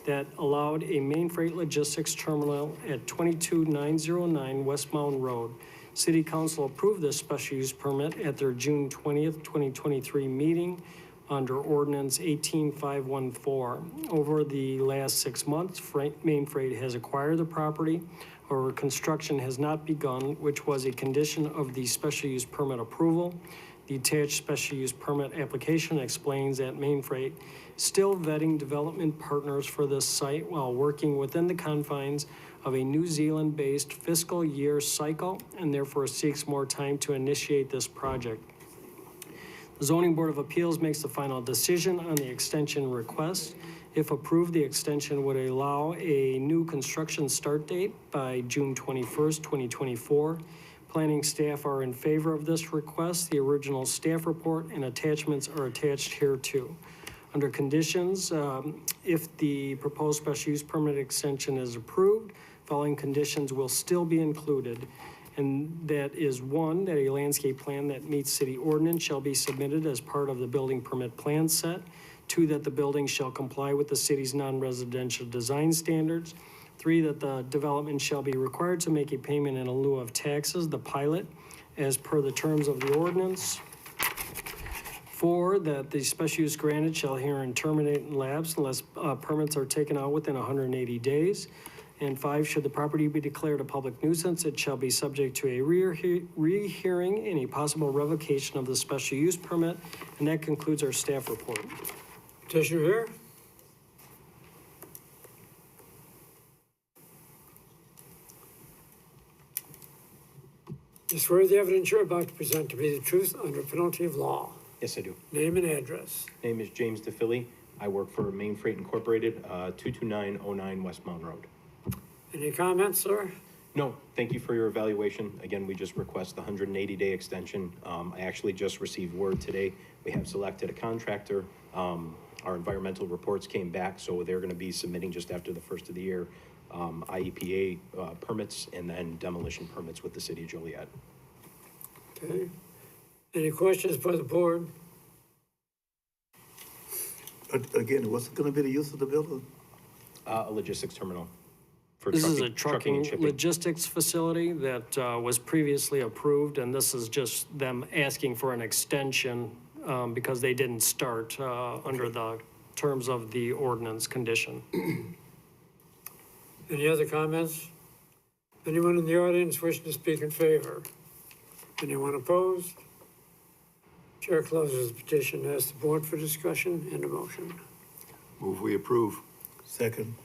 that allowed a Main Freight logistics terminal at 22909 West Mound Road. City Council approved this special use permit at their June 20th, 2023 meeting under Ordinance 18514. Over the last 6 months, Main Freight has acquired the property. However, construction has not begun, which was a condition of the special use permit approval. The attached special use permit application explains that Main Freight is still vetting development partners for this site while working within the confines of a New Zealand-based fiscal year cycle, and therefore seeks more time to initiate this project. The Zoning Board of Appeals makes the final decision on the extension request. If approved, the extension would allow a new construction start date by June 21st, 2024. Planning staff are in favor of this request. The original staff report and attachments are attached here too. Under conditions, if the proposed special use permit extension is approved, following conditions will still be included. And that is one, that a landscape plan that meets city ordinance shall be submitted as part of the building permit plan set. Two, that the building shall comply with the city's non-residential design standards. Three, that the development shall be required to make a payment in lieu of taxes, the pilot, as per the terms of the ordinance. Four, that the special use granted shall herein terminate and lapse unless permits are taken out within 180 days. And five, should the property be declared a public nuisance, it shall be subject to a rehearing and a possible revocation of the special use permit. And that concludes our staff report. Petitioner here. You swear the evidence you're about to present to be the truth under penalty of law. Yes, I do. Name and address. Name is James DeFili. I work for Main Freight Incorporated, 22909 West Mound Road. Any comments, sir? No, thank you for your evaluation. Again, we just request the 180-day extension. I actually just received word today. We have selected a contractor. Our environmental reports came back, so they're going to be submitting just after the first of the year IEPA permits and then demolition permits with the city of Joliet. Okay. Any questions by the board? Again, what's going to be the use of the building? A logistics terminal. For This is a and trucking shipping. logistics facility that was previously approved, and this is just them asking for an extension because they didn't start under the terms of the ordinance condition. Any other comments? Anyone in the audience wishing to speak in favor? Anyone opposed? Chair closes the petition. Asks the board for discussion and a motion. Move we approve. Second.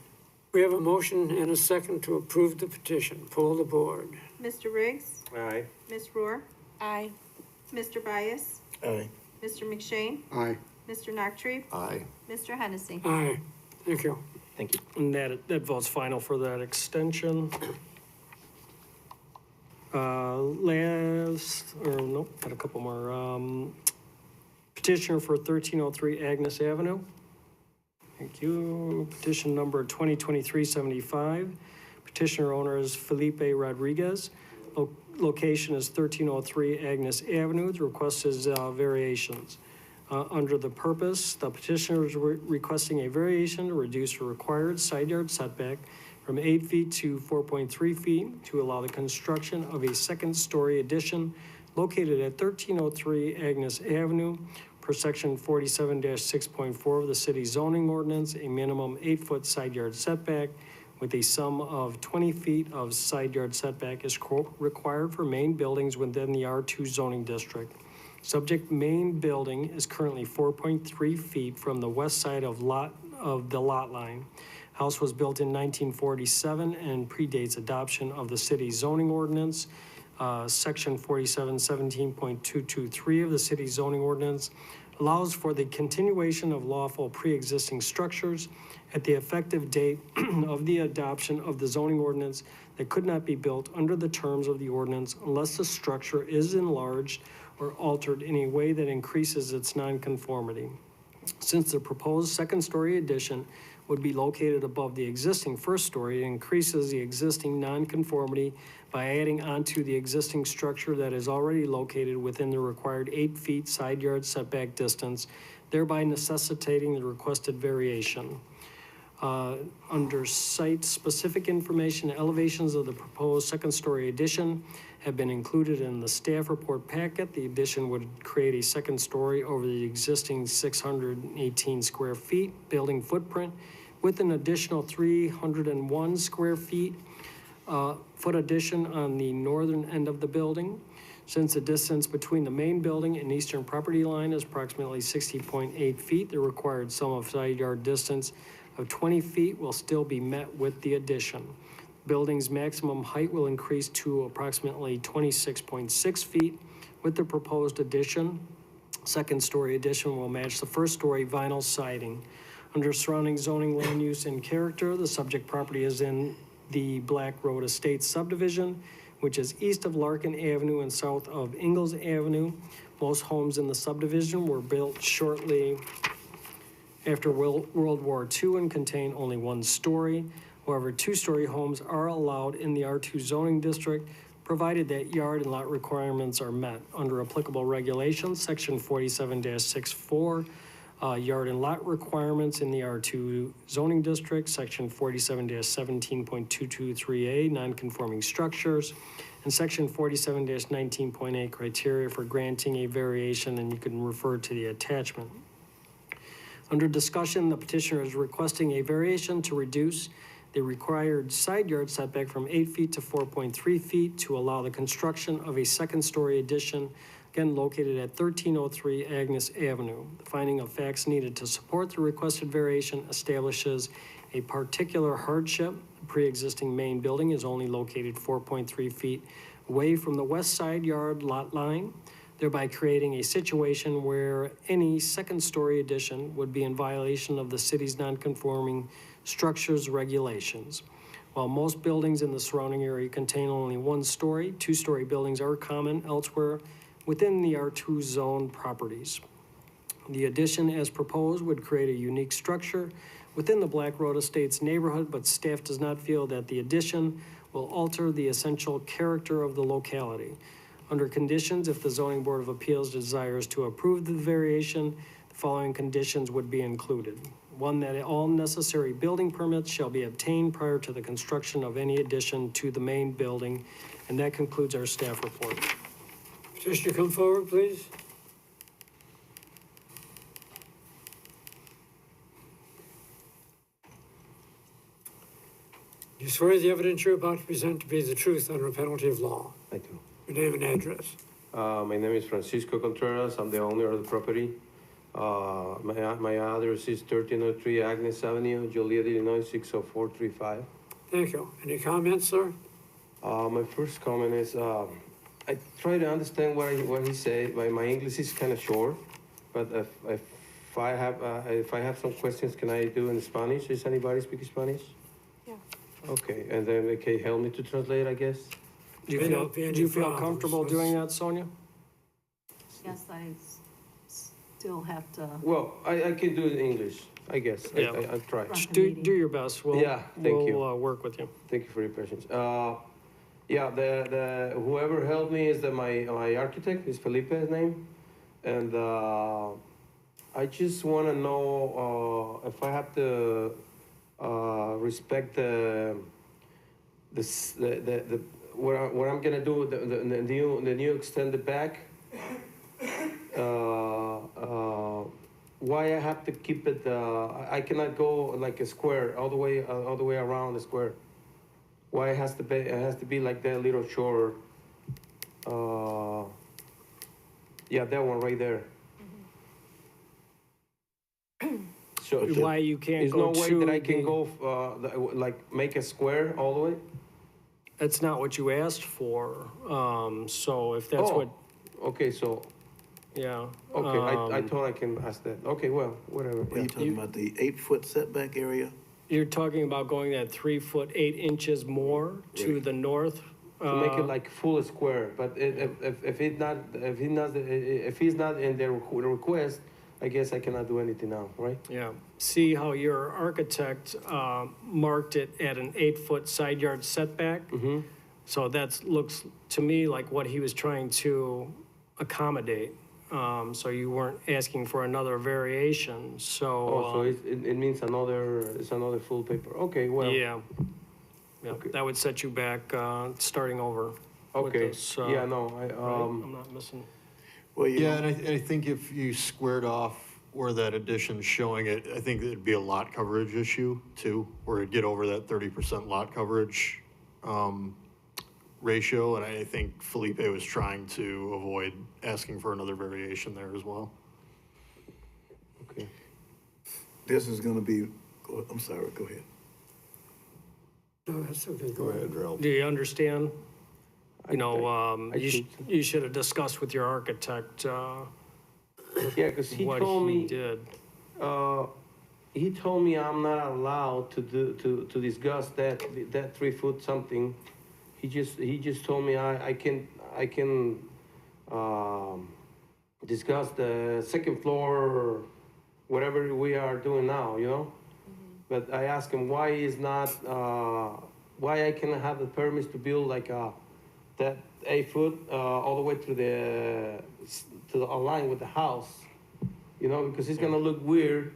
We have a motion and a second to approve the petition. Poll the board. Mr. Riggs? Aye. Ms. Rohr? Aye. Mr. Bias? Aye. Mr. McShane? Aye. Mr. Nachtrieb? Aye. Mr. Hennessy? Aye. Thank you. Thank you. And that vote's final for that extension. Got a couple more. Petitioner for 1303 Agnes Avenue. Thank you. Petition number 2023-75. Petitioner owner is Felipe Rodriguez. Location is 1303 Agnes Avenue. The request is variations. Under the purpose, the petitioner is requesting a variation to reduce the required side yard setback from 8 feet to 4.3 feet to allow the construction of a second-story addition located at 1303 Agnes Avenue per section 47-6.4 of the city zoning ordinance, a minimum 8-foot side yard setback with a sum of 20 feet of side yard setback is required for main buildings within the R2 zoning district. Subject main building is currently 4.3 feet from the west side of the lot line. House was built in 1947 and predates adoption of the city zoning ordinance. Section 4717.223 of the city zoning ordinance allows for the continuation of lawful pre-existing structures at the effective date of the adoption of the zoning ordinance that could not be built under the terms of the ordinance unless the structure is enlarged or altered in a way that increases its nonconformity. Since the proposed second-story addition would be located above the existing first story, it increases the existing nonconformity by adding onto the existing structure that is already located within the required 8 feet side yard setback distance, thereby necessitating the requested variation. Under site-specific information, elevations of the proposed second-story addition have been included in the staff report packet. The addition would create a second story over the existing 618 square feet building footprint with an additional 301 square feet foot addition on the northern end of the building. Since the distance between the main building and eastern property line is approximately 60.8 feet, the required sum of side yard distance of 20 feet will still be met with the addition. Building's maximum height will increase to approximately 26.6 feet with the proposed addition. Second story addition will match the first story vinyl siding. Under surrounding zoning, land use, and character, the subject property is in the Black Road Estates subdivision, which is east of Larkin Avenue and south of Ingalls Avenue. Most homes in the subdivision were built shortly after World War II and contain only one story. However, two-story homes are allowed in the R2 zoning district, provided that yard and lot requirements are met. Under applicable regulations, section 47-64, yard and lot requirements in the R2 zoning district, section 47-17.223A, non-conforming structures, and section 47-19.8 criteria for granting a variation, and you can refer to the attachment. Under discussion, the petitioner is requesting a variation to reduce the required side yard setback from 8 feet to 4.3 feet to allow the construction of a second-story addition, again located at 1303 Agnes Avenue. The finding of facts needed to support the requested variation establishes a particular hardship. The pre-existing main building is only located 4.3 feet away from the west side yard lot line, thereby creating a situation where any second-story addition would be in violation of the city's non-conforming structures regulations. While most buildings in the surrounding area contain only one story, two-story buildings are common elsewhere within the R2 zone properties. The addition as proposed would create a unique structure within the Black Road Estates neighborhood, but staff does not feel that the addition will alter the essential character of the locality. Under conditions, if the Zoning Board of Appeals desires to approve the variation, the following conditions would be included. One, that all necessary building permits shall be obtained prior to the construction of any addition to the main building. And that concludes our staff report. Petitioner, come forward, please. You swear the evidence you're about to present to be the truth under a penalty of law. I do. Your name and address. My name is Francisco Contreras. I'm the owner of the property. My address is 1303 Agnes Avenue, Joliet, Illinois, 60435. Thank you. Any comments, sir? My first comment is, I try to understand what he said. My English is kind of short, but if I have some questions, can I do in Spanish? Does anybody speak Spanish? Yeah. Okay, and then they can help me to translate, I guess. Do you feel comfortable doing that, Sonia? Yes, I still have to. Well, I can do it in English, I guess. Yeah. I'll try. Do your best. Yeah, thank you. We'll work with you. Thank you for your patience. Yeah, the whoever helped me is my architect, is Felipe's name, and I just want to know if I have to respect what I'm gonna do the new extended back. Why I have to keep it? I cannot go like a square all the way around the square. Why it has to be like that little short? Yeah, that one right there. So why you can't there's go no way to that I can the- go like make a square all the way. That's not what you asked for. So if that's what. Okay, so Yeah. Okay, I thought I can ask that. Okay, well, whatever. Are you talking about the 8-foot setback area? You're talking about going that 3 foot 8 inches more to Right. the north? To make it like full square, but if he's not in the request, I guess I cannot do anything now, right? Yeah. See how your architect marked it at an 8-foot side yard setback? Mm-hmm. So that looks to me like what he was trying to accommodate. So you weren't asking for another variation, so. Oh, so it means it's another full paper. Okay, well. Yeah. Yeah, Okay. that would set you back, starting over with Okay, this. yeah, no, right? I'm not missing. Well, you Yeah, know, and I think if you squared off where that addition's showing it, I think it'd be a lot coverage issue too, where it'd get over that 30% lot coverage ratio, and I think Felipe was trying to avoid asking for another variation there as well. Okay. this is gonna be, I'm sorry, go ahead. No, that's okay, Go ahead, Ralph. Do you understand? You know, I think so. you should have discussed with your architect, Yeah, because he what told he me, did. he told me I'm not allowed to discuss that 3 foot something. He just told me I can discuss the second floor, whatever we are doing now, you know? But I asked him why I cannot have the permits to build like that 8 foot all the way to the line with the house, you know, because it's gonna look weird,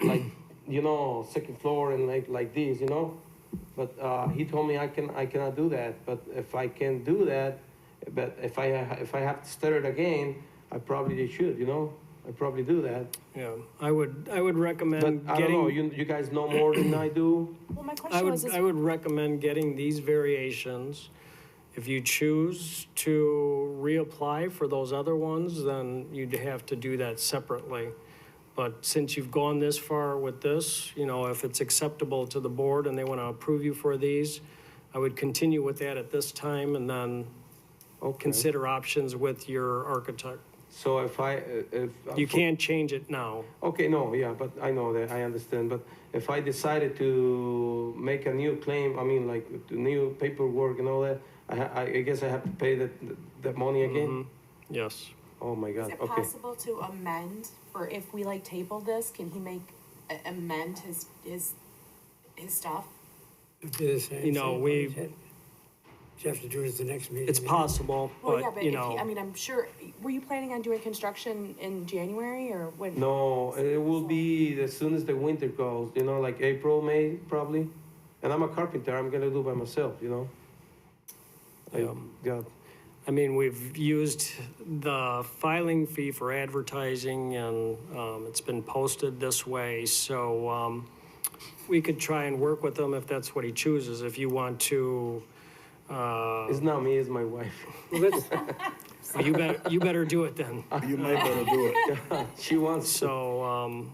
like, you know, second floor and like this, you know. But he told me I cannot do that. But if I can do that, but if I have to start it again, I probably should, you know. I probably do that. Yeah, I would recommend But I don't know. You guys know more than I do. Well, my question was, I would recommend getting these variations. If you choose to reapply for those other ones, then you'd have to do that separately. But since you've gone this far with this, you know, if it's acceptable to the board and they want to approve you for these, I would continue with that at this time and then consider options with your architect. So if You can't change it now. Okay, no, yeah, but I know that, I understand. But if I decided to make a new claim, I mean, like the new paperwork and all that, I guess I have to pay that money again. Yes. Oh my God. is it Okay. possible to amend, for if we like table this, can he amend his stuff? You know, we. You have to do it at the next meeting. It's possible, Well, yeah, but but you if know. he, I mean, I'm sure, were you planning on doing construction in January or when? No, it will be as soon as the winter goes, you know, like April, May, probably. And I'm a carpenter, I'm gonna do by myself, you know? God. I mean, we've used the filing fee for advertising and it's been posted this way. So we could try and work with him if that's what he chooses. If you want to. It's not me, it's my wife. Well, you better do it then. You might better do it. She wants. So.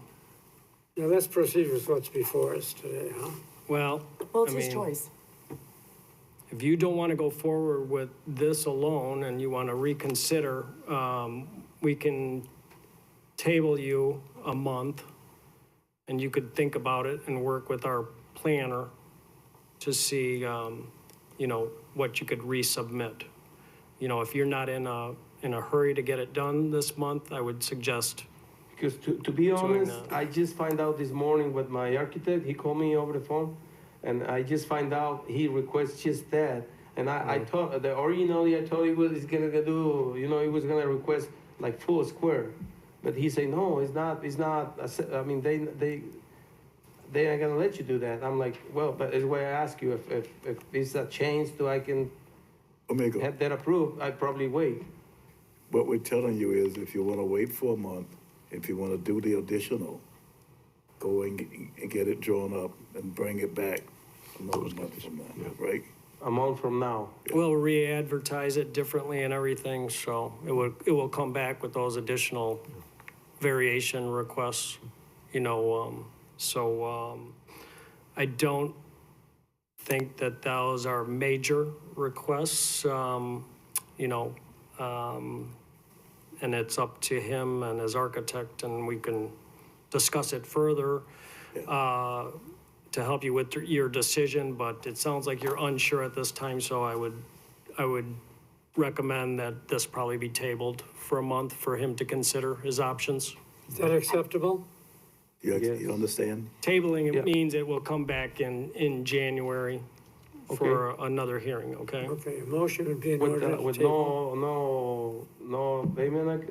Now, let's proceed with what's before us today, huh? Well, It's his choice. If you don't want to go forward with this alone and you want to reconsider, we can table you a month and you could think about it and work with our planner to see, you know, what you could resubmit. You know, if you're not in a hurry to get it done this month, I would suggest. Because to be honest, I just find out this morning with my architect, he called me over the phone, and I just find out he requests just that. And I thought, originally I thought he's gonna do, you know, he was gonna request like full square. But he said, no, it's not, I mean, they ain't gonna let you do that. I'm like, well, but it's why I ask you, if it's a change so I can have that approved, I'd probably wait. What we're telling you is if you wanna wait for a month, if you wanna do the additional, go and get it drawn up and bring it back another month from now, right? A month from now. We'll re-advertise it differently and everything, so it will come back with those additional variation requests, you know, I don't think that those are major requests, you know, and it's up to him and his architect, and we can discuss it further to help you with your decision, but it sounds like you're unsure at this time, so I would recommend that this probably be tabled for a month for him to consider his options. Is that acceptable? You understand? Tabling, it means it will come back in January for another hearing, okay? Okay, a motion would be in With, order to with table. no payment, like,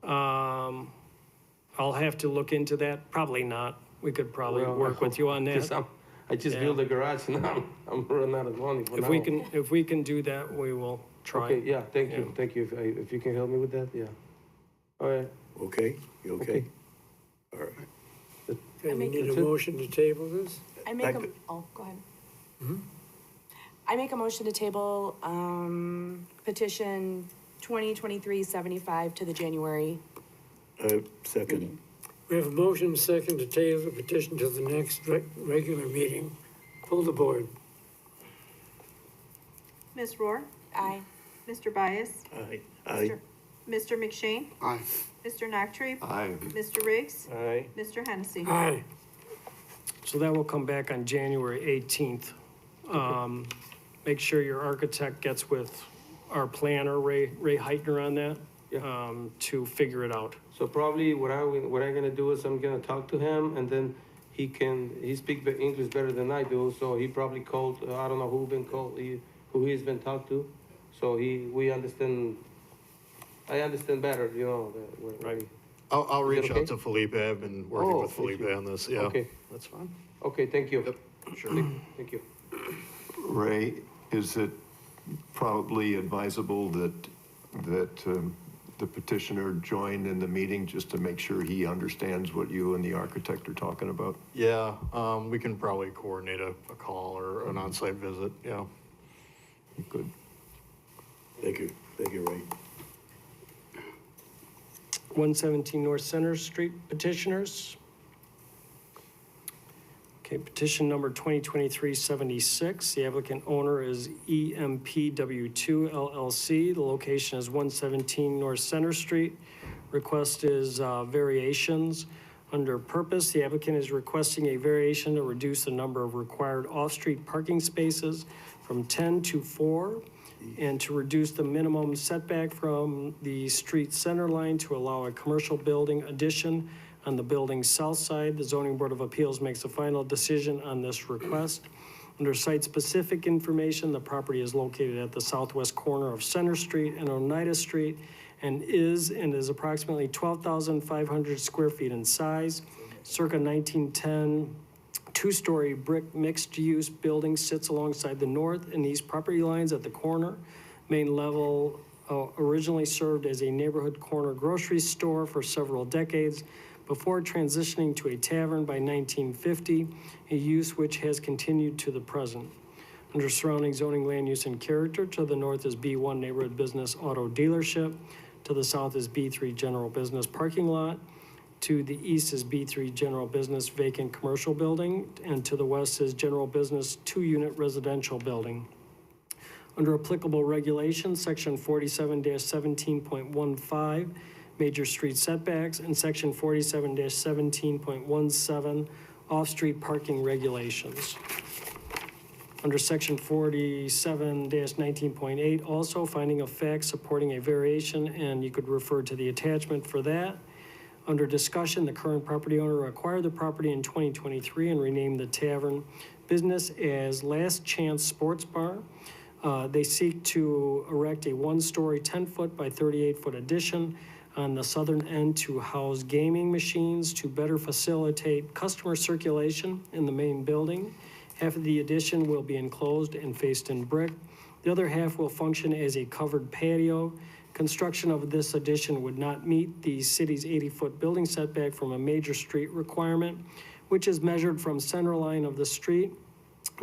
I'll have to look into that, probably not. We could probably work with you on that. I just Yeah. built a garage now. I'm running out of money for now. If we can do that, we will try. Okay, yeah, thank you. If you can help me with that, yeah. All right. Okay, you okay? All right. Okay, we need a That's it. motion to table this? I make a, oh, go ahead. I make a motion to table, petition 2023-75 to the January. Second. We have a motion second to table the petition to the next regular meeting. Pull the board. Ms. Rohr? Aye. Mr. Bias? Aye. Aye. Mr. McShane? Aye. Mr. Nachtree? Aye. Mr. Riggs? Aye. Mr. Hennessy? Aye. So that will come back on January 18th. Make sure your architect gets with our planner, Ray Heitner, on that, to figure it out. So probably what I'm gonna do is I'm gonna talk to him, and then he speaks English better than I do, so he probably called, I don't know who he's been talked to. So we understand, I understand better, you know. Right. I'll Is it reach okay? out to Felipe. I've been working with thank Felipe you. on this, yeah. Okay. That's fine. Okay, thank you. Yep, sure. Thank you. Ray, is it probably advisable that the petitioner join in the meeting just to make sure he understands what you and the architect are talking about? Yeah, we can probably coordinate a call or an on-site visit, yeah. Good. Thank you, Ray. 117 North Center Street petitioners. Okay, petition number 2023-76. The applicant owner is EMPW2 LLC. The location is 117 North Center Street. Request is variations. Under purpose, the applicant is requesting a variation to reduce the number of required off-street parking spaces from 10 to 4, and to reduce the minimum setback from the street center line to allow a commercial building addition on the building's south side. The Zoning Board of Appeals makes a final decision on this request. Under site-specific information, the property is located at the southwest corner of Center Street and Oneida Street, and is approximately 12,500 square feet in size. Circa 1910, two-story brick mixed-use building sits alongside the north and east property lines at the corner. Main level originally served as a neighborhood corner grocery store for several decades before transitioning to a tavern by 1950, a use which has continued to the present. Under surrounding zoning, land use, and character, to the north is B1 Neighborhood Business Auto Dealership. To the south is B3 General Business Parking Lot. To the east is B3 General Business Vacant Commercial Building. And to the west is General Business 2-Unit Residential Building. Under applicable regulations, Section 47-17.15, Major Street Setbacks, and Section 47-17.17, Off-Street Parking Regulations. Under Section 47-19.8, also finding of facts supporting a variation, and you could refer to the attachment for that. Under discussion, the current property owner acquired the property in 2023 and renamed the tavern business as Last Chance Sports Bar. They seek to erect a one-story 10-foot by 38-foot addition on the southern end to house gaming machines to better facilitate customer circulation in the main building. Half of the addition will be enclosed and faced in brick. The other half will function as a covered patio. Construction of this addition would not meet the city's 80-foot building setback from a major street requirement, which is measured from center line of the street.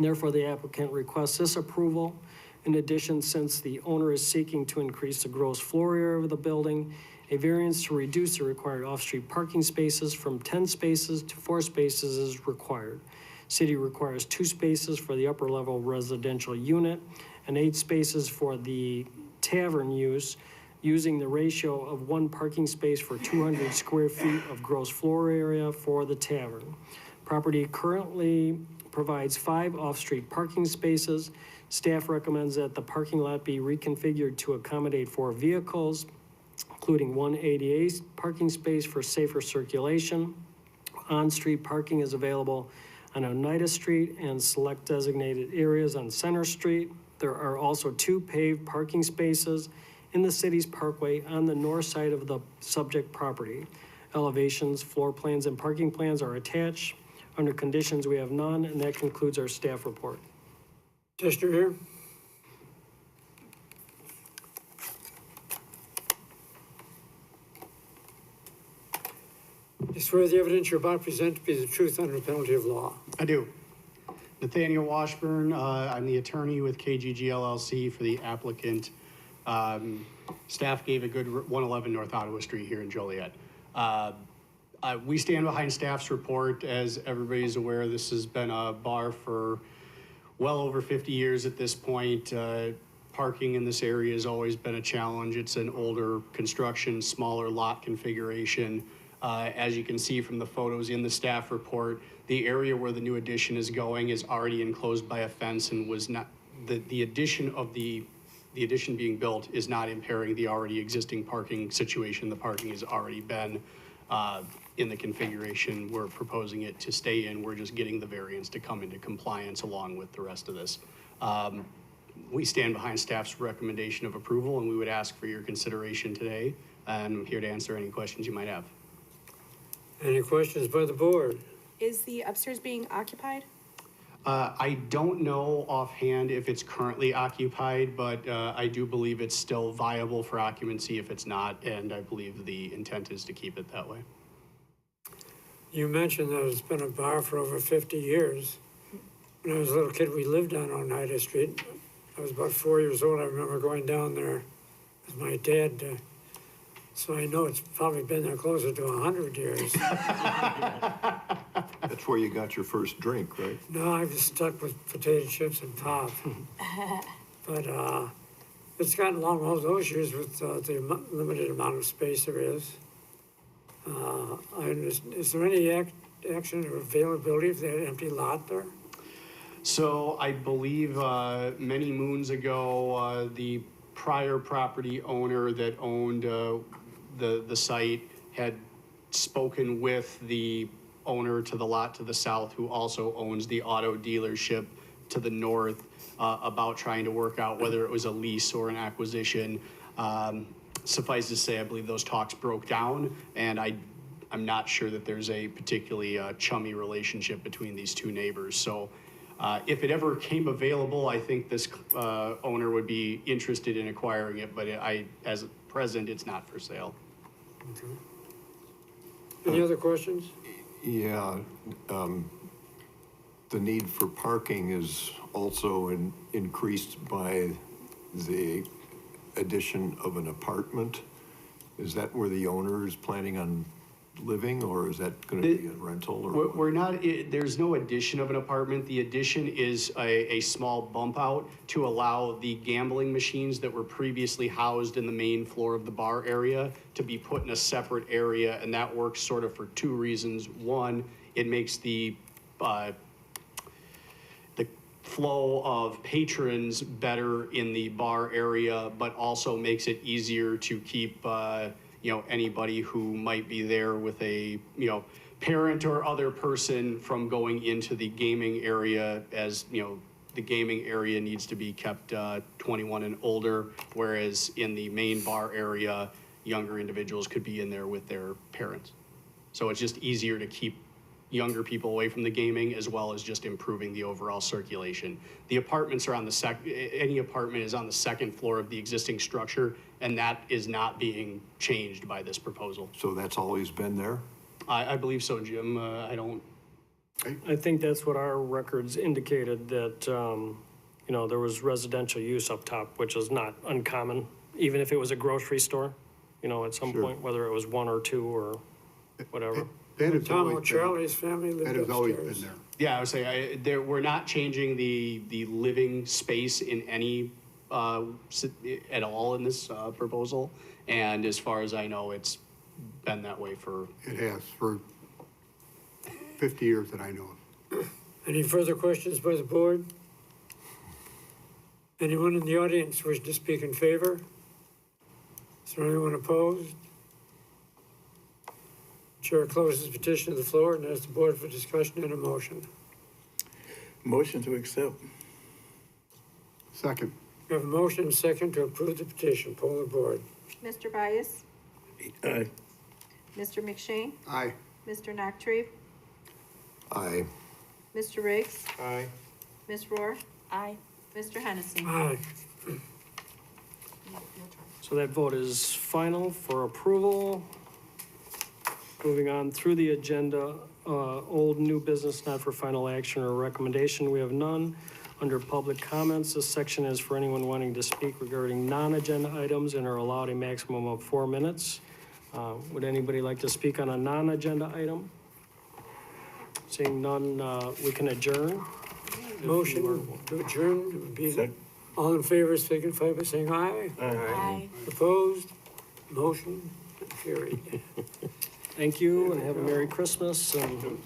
Therefore, the applicant requests this approval. In addition, since the owner is seeking to increase the gross floor area of the building, a variance to reduce the required off-street parking spaces from 10 spaces to 4 spaces is required. City requires 2 spaces for the upper level residential unit and 8 spaces for the tavern use using the ratio of 1 parking space for 200 square feet of gross floor area for the tavern. Property currently provides 5 off-street parking spaces. Staff recommends that the parking lot be reconfigured to accommodate 4 vehicles, including 1 ADA parking space for safer circulation. On-street parking is available on Oneida Street and select designated areas on Center Street. There are also 2 paved parking spaces in the city's parkway on the north side of the subject property. Elevations, floor plans, and parking plans are attached. Under conditions, we have none, and that concludes our staff report. Petitioner here. You swear the evidence you're about to present to be the truth under penalty of law? I do. Nathaniel Washburn, I'm the attorney with KGG LLC for the applicant. Staff gave a good 111 North Ottawa Street here in Joliet. We stand behind staff's report. As everybody's aware, this has been a bar for well over 50 years at this point. Parking in this area has always been a challenge. It's an older construction, smaller lot configuration. As you can see from the photos in the staff report, the area where the new addition is going is already enclosed by a fence and was not, the addition being built is not impairing the already existing parking situation. The parking has already been in the configuration we're proposing it to stay in. We're just getting the variance to come into compliance along with the rest of this. We stand behind staff's recommendation of approval, and we would ask for your consideration today. And I'm here to answer any questions you might have. Any questions by the board? Is the upstairs being occupied? I don't know offhand if it's currently occupied, but I do believe it's still viable for occupancy if it's not, and I believe the intent is to keep it that way. You mentioned that it's been a bar for over 50 years. When I was a little kid, we lived on Oneida Street. I was about 4 years old. I remember going down there with my dad. So I know it's probably been there closer to 100 years. That's where you got your first drink, right? No, I was stuck with potato chips and pop. But it's gotten along all those years with the limited amount of space there is. Is there any action or availability of that empty lot there? So I believe many moons ago, the prior property owner that owned the site had spoken with the owner to the lot to the south, who also owns the auto dealership to the north, about trying to work out whether it was a lease or an acquisition. Suffice to say, I believe those talks broke down, and I'm not sure that there's a particularly chummy relationship between these two neighbors. So if it ever came available, I think this owner would be interested in acquiring it, but as of present, it's not for sale. Okay. Any other questions? Yeah, the need for parking is also increased by the addition of an apartment. Is that where the owner is planning on living, or is that going to be a rental? Or We're not, there's no addition of an apartment. The addition is a small bump out to allow the gambling machines that were previously housed in the main floor of the bar area to be put in a separate area, and that works sort of for 2 reasons. One, it makes the flow of patrons better in the bar area, but also makes it easier to keep anybody who might be there with a parent or other person from going into the gaming area, as the gaming area needs to be kept 21 and older, whereas in the main bar area, younger individuals could be in there with their parents. So it's just easier to keep younger people away from the gaming, as well as just improving the overall circulation. The apartments are on any apartment is on the 2nd floor of the existing structure, and that is not being changed by this proposal. So that's always been there? I believe so, Jim. I think that's what our records indicated, that, there was residential use up top, which is not uncommon, even if it was a grocery store, at some point, whether it was 1 or 2 or whatever. Tom O'Charlie's family lived upstairs. That has always been there. Yeah, I would say we're not changing the living space in any at all in this proposal, And as far as I know, it's been that way for, It has for 50 years that I know of. Any further questions by the board? Anyone in the audience wish to speak in favor? Is there anyone opposed? Chair closes petition to the floor and asks the board for discussion and a motion. Motion to accept. Second. We have a motion and second to approve the petition. Poll the board. Mr. Bias? Aye. Mr. McShane? Aye. Mr. Noctre? Aye. Mr. Riggs? Aye. Ms. Rohr? Aye. Mr. Hennessy? Aye. So that vote is final for approval. Moving on through the agenda, old, new business not for final action or recommendation, we have none. Under public comments, this section is for anyone wanting to speak regarding non-agenda items and are allowed a maximum of 4 minutes. Would anybody like to speak on a non-agenda item? Seeing none, we can adjourn. Motion to adjourn would be, all in favor signify by saying aye. Aye. Opposed? Motion carried. Thank you and have a Merry Christmas and